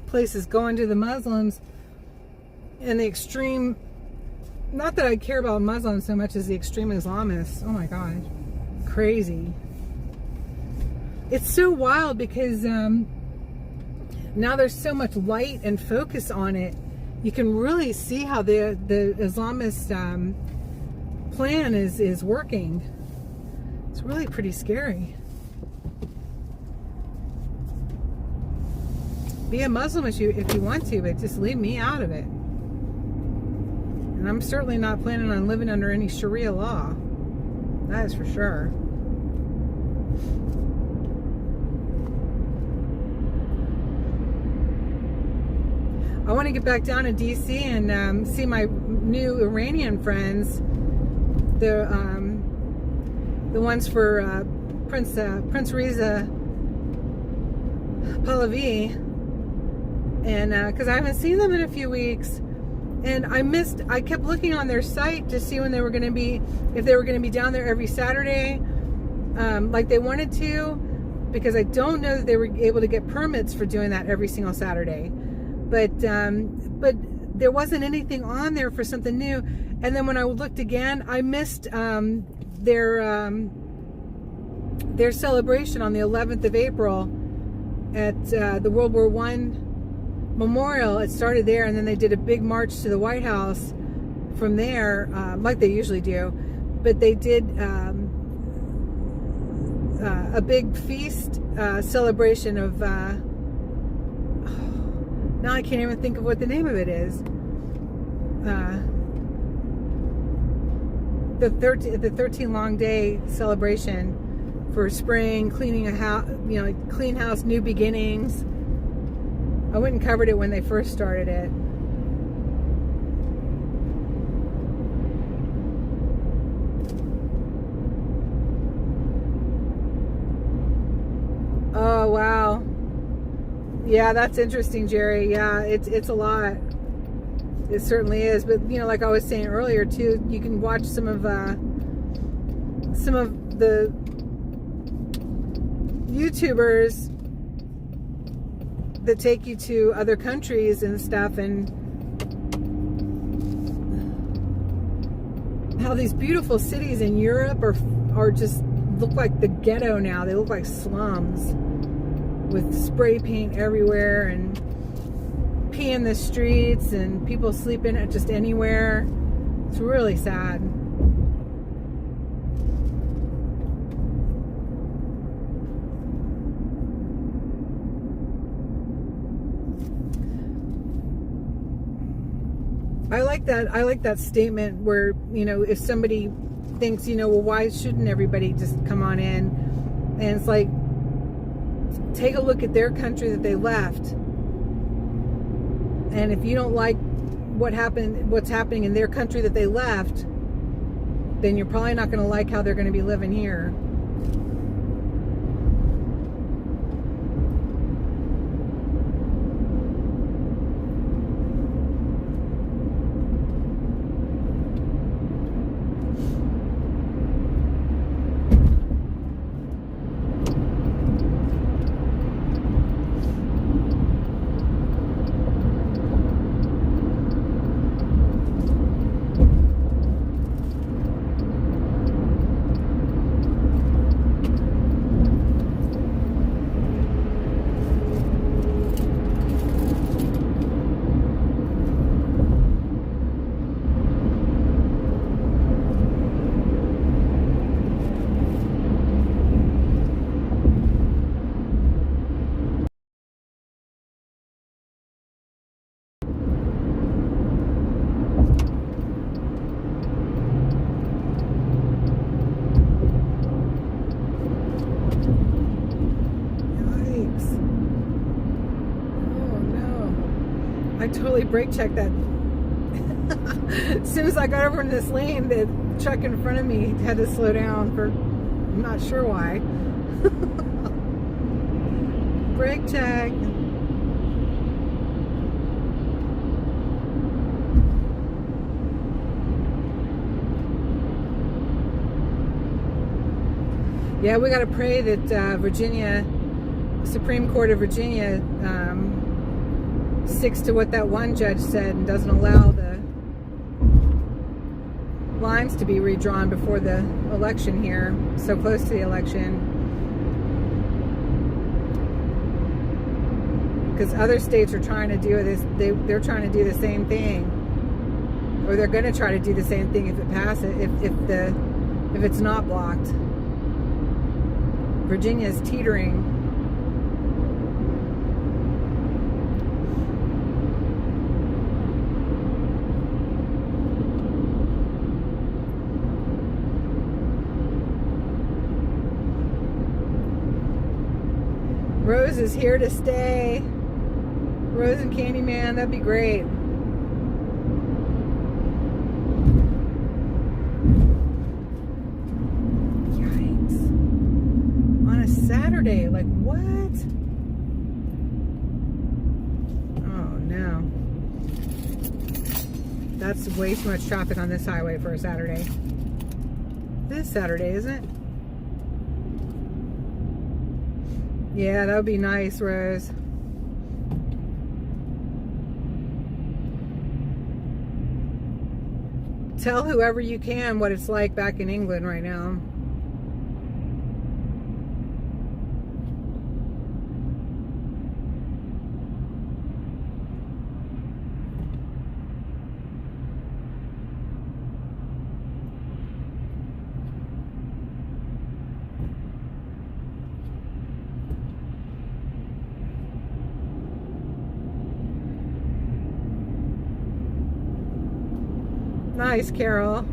places going to the Muslims and the extreme, not that I care about Muslims so much as the extreme Islamists. Oh my God. Crazy. It's so wild because now there's so much light and focus on it. You can really see how the Islamist plan is working. It's really pretty scary. Be a Muslim if you want to, but just leave me out of it. And I'm certainly not planning on living under any Sharia law. That is for sure. I want to get back down to DC and see my new Iranian friends, the ones for Prince Reza Pahlavi, and because I haven't seen them in a few weeks, and I kept looking on their site to see when they were going to be, if they were going to be down there every Saturday, like they wanted to, because I don't know that they were able to get permits for doing that every single Saturday. But there wasn't anything on there for something new. And then when I looked again, I missed their celebration on the 11th of April at the World War I Memorial. It started there, and then they did a big march to the White House from there, like they usually do. But they did a big feast celebration of... now I can't even think of what the name of it is. The 13 long day celebration for spring, cleaning a house, clean house, new beginnings. I went and covered it when they first started it. Oh wow. Yeah, that's interesting, Jerry. Yeah, it's a lot. It certainly is. But like I was saying earlier too, you can watch some of the YouTubers that take you to other countries and stuff, and how these beautiful cities in Europe are just look like the ghetto now. They look like slums, with spray paint everywhere and pee in the streets and people sleeping at just anywhere. It's really sad. I like that statement where, if somebody thinks, well, why shouldn't everybody just come on in? And it's like, take a look at their country that they left, and if you don't like what's happening in their country that they left, then you're probably not going to like how they're going to be living here. I totally brake checked that. As soon as I got over in this lane, the truck in front of me had to slow down for, I'm not sure why. Brake check. Yeah, we got to pray that Virginia, Supreme Court of Virginia, sticks to what that one judge said and doesn't allow the lines to be redrawn before the election here, so close to the election. Because other states are trying to do this, they're trying to do the same thing, or they're going to try to do the same thing if it passes, if it's not blocked. Virginia is teetering. Rose is here to stay. Rose and Candyman, that'd be great. Yikes. On a Saturday, like what? Oh no. That's way too much traffic on this highway for a Saturday. This Saturday, isn't it? Yeah, that would be nice, Rose. Tell whoever you can what it's like back in England right now. Nice, Carol.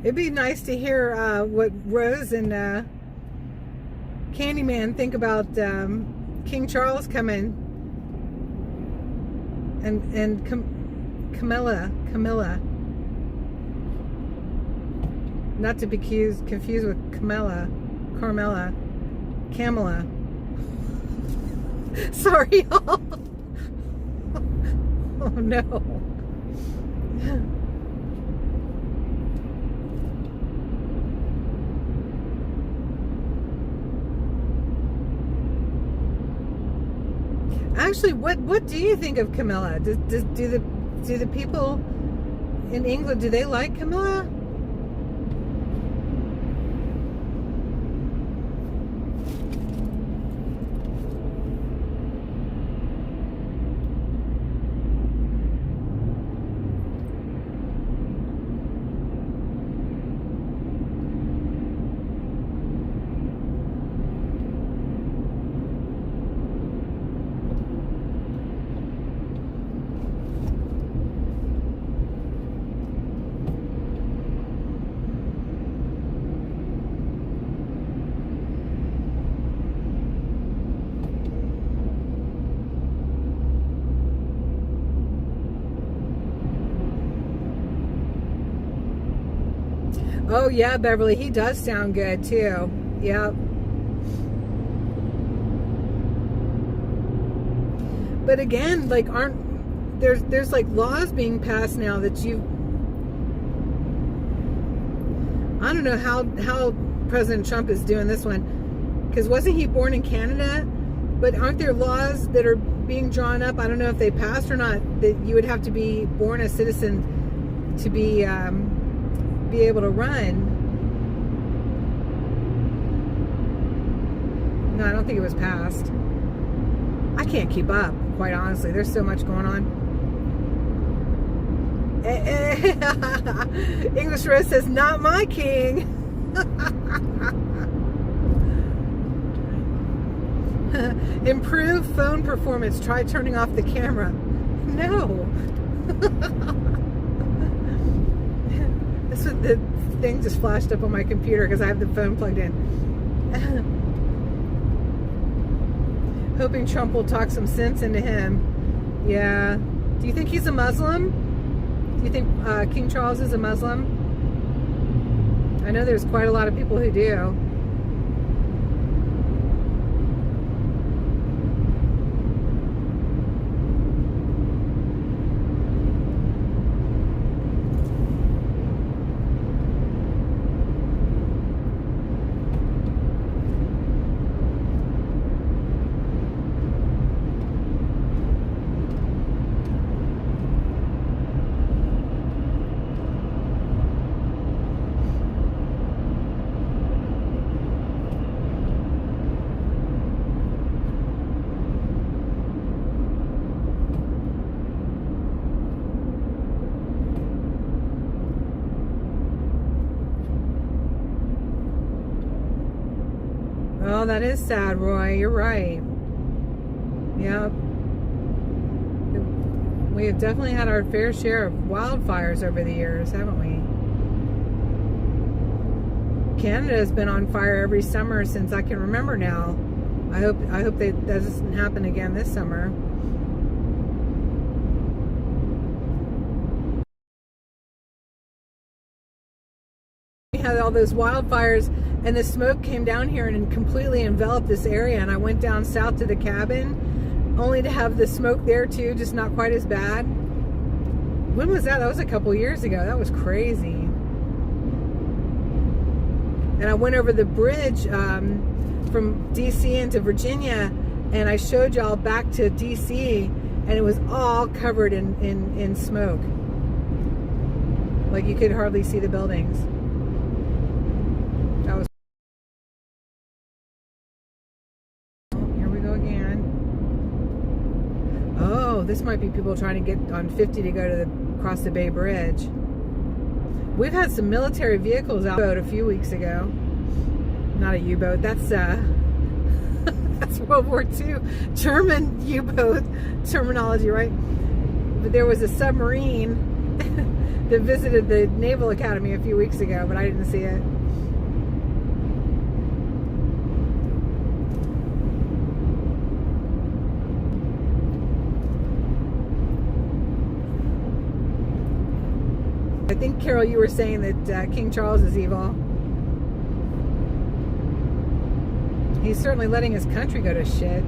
It'd be nice to hear what Rose and Candyman think about King Charles coming and Camilla. Not to be confused with Camilla. Sorry, y'all. Oh no. Actually, what do you think of Camilla? Do the people in England, do they like Camilla? Oh yeah, Beverly, he does sound good too. Yep. But again, like there's like laws being passed now that I don't know how President Trump is doing this one, because wasn't he born in Canada? But aren't there laws that are being drawn up? I don't know if they passed or not, that you would have to be born a citizen to be able to run. No, I don't think it was passed. I can't keep up, quite honestly. There's so much going on. English Rose says, not my king. Improve phone performance. Try turning off the camera. No. That's what the thing just flashed up on my computer because I have the phone plugged in. Hoping Trump will talk some sense into him. Yeah. Do you think he's a Muslim? Do you think King Charles is a Muslim? I know there's quite a lot of people who do. Oh, that is sad, Roy. You're right. Yep. We have definitely had our fair share of wildfires over the years, haven't we? Canada has been on fire every summer since I can remember now. I hope that doesn't happen again this summer. We had all those wildfires, and the smoke came down here and completely enveloped this area, and I went down south to the cabin only to have the smoke there too, just not quite as bad. When was that? That was a couple years ago. That was crazy. And I went over the bridge from DC into Virginia, and I showed y'all back to DC, and it was all covered in smoke. Like you could hardly see the buildings. That was. Oh, here we go again. Oh, this might be people trying to get on 50 to go to across the Bay Bridge. We've had some military vehicles out a few weeks ago. Not a U-boat. That's that's World War II German U-boat terminology, right? But there was a submarine that visited the Naval Academy a few weeks ago, but I didn't see it. I think, Carol, you were saying that King Charles is evil. He's certainly letting his country go to shit.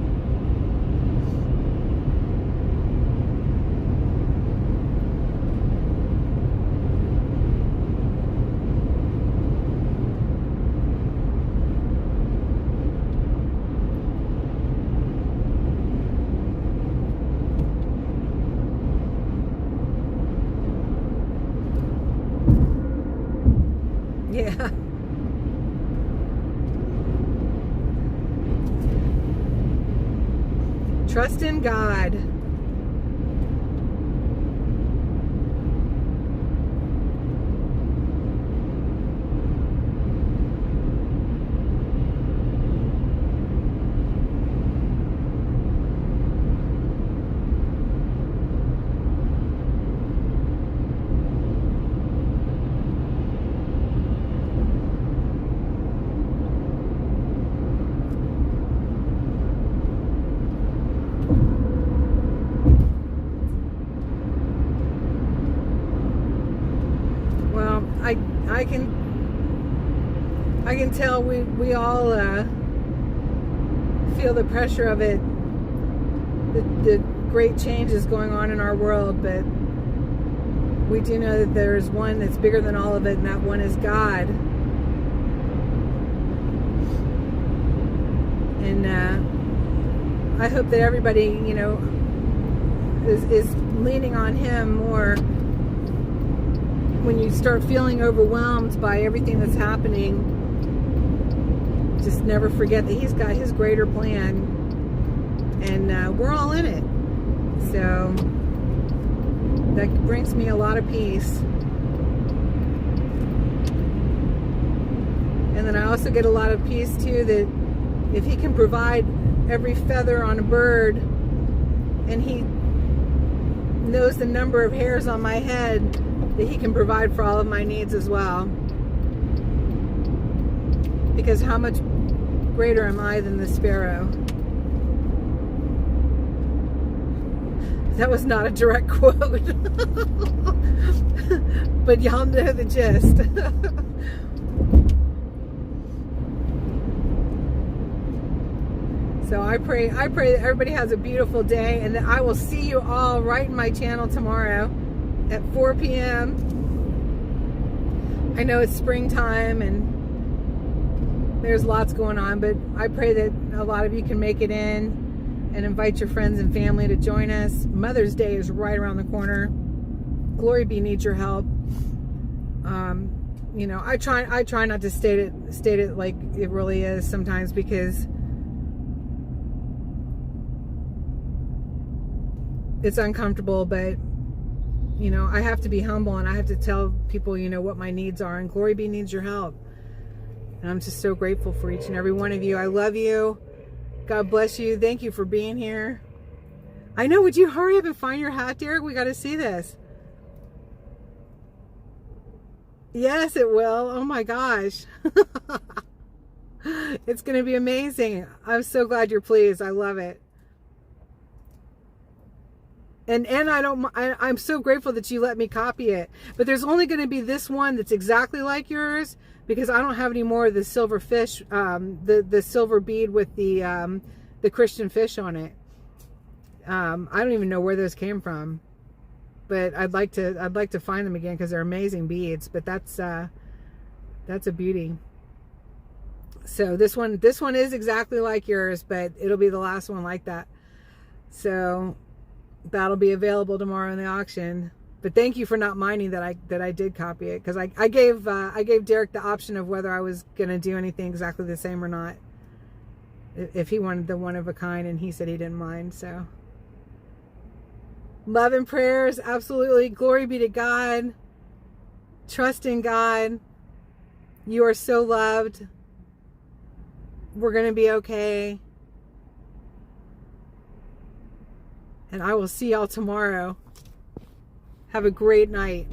Yeah. Trust in God. I can tell we all feel the pressure of it, the great changes going on in our world, but we do know that there's one that's bigger than all of it, and that one is God. And I hope that everybody, you know, is leaning on him more when you start feeling overwhelmed by everything that's happening. Just never forget that he's got his greater plan, and we're all in it. So that brings me a lot of peace. And then I also get a lot of peace too, that if he can provide every feather on a bird, and he knows the number of hairs on my head, that he can provide for all of my needs as well. Because how much greater am I than the sparrow? That was not a direct quote. But y'all know the gist. So I pray that everybody has a beautiful day, and that I will see you all right in my channel tomorrow at 4 p.m. I know it's springtime and there's lots going on, but I pray that a lot of you can make it in and invite your friends and family to join us. Mother's Day is right around the corner. GloryBee needs your help. You know, I try not to state it like it really is sometimes, because it's uncomfortable, but you know, I have to be humble, and I have to tell people, you know, what my needs are, and GloryBee needs your help. And I'm just so grateful for each and every one of you. I love you. God bless you. Thank you for being here. I know, would you hurry up and find your hat, Derek? We got to see this. Yes, it will. Oh my gosh. It's going to be amazing. I'm so glad you're pleased. I love it. And I'm so grateful that you let me copy it. But there's only going to be this one that's exactly like yours, because I don't have any more of the silver fish, the silver bead with the Christian fish on it. I don't even know where those came from, but I'd like to find them again, because they're amazing beads. But that's a beauty. So this one is exactly like yours, but it'll be the last one like that. So that'll be available tomorrow in the auction. But thank you for not minding that I did copy it, because I gave Derek the option of whether I was going to do anything exactly the same or not, if he wanted the one of a kind, and he said he didn't mind. So love and prayers, absolutely. Glory be to God. Trust in God. You are so loved. We're going to be okay. And I will see y'all tomorrow. Have a great night.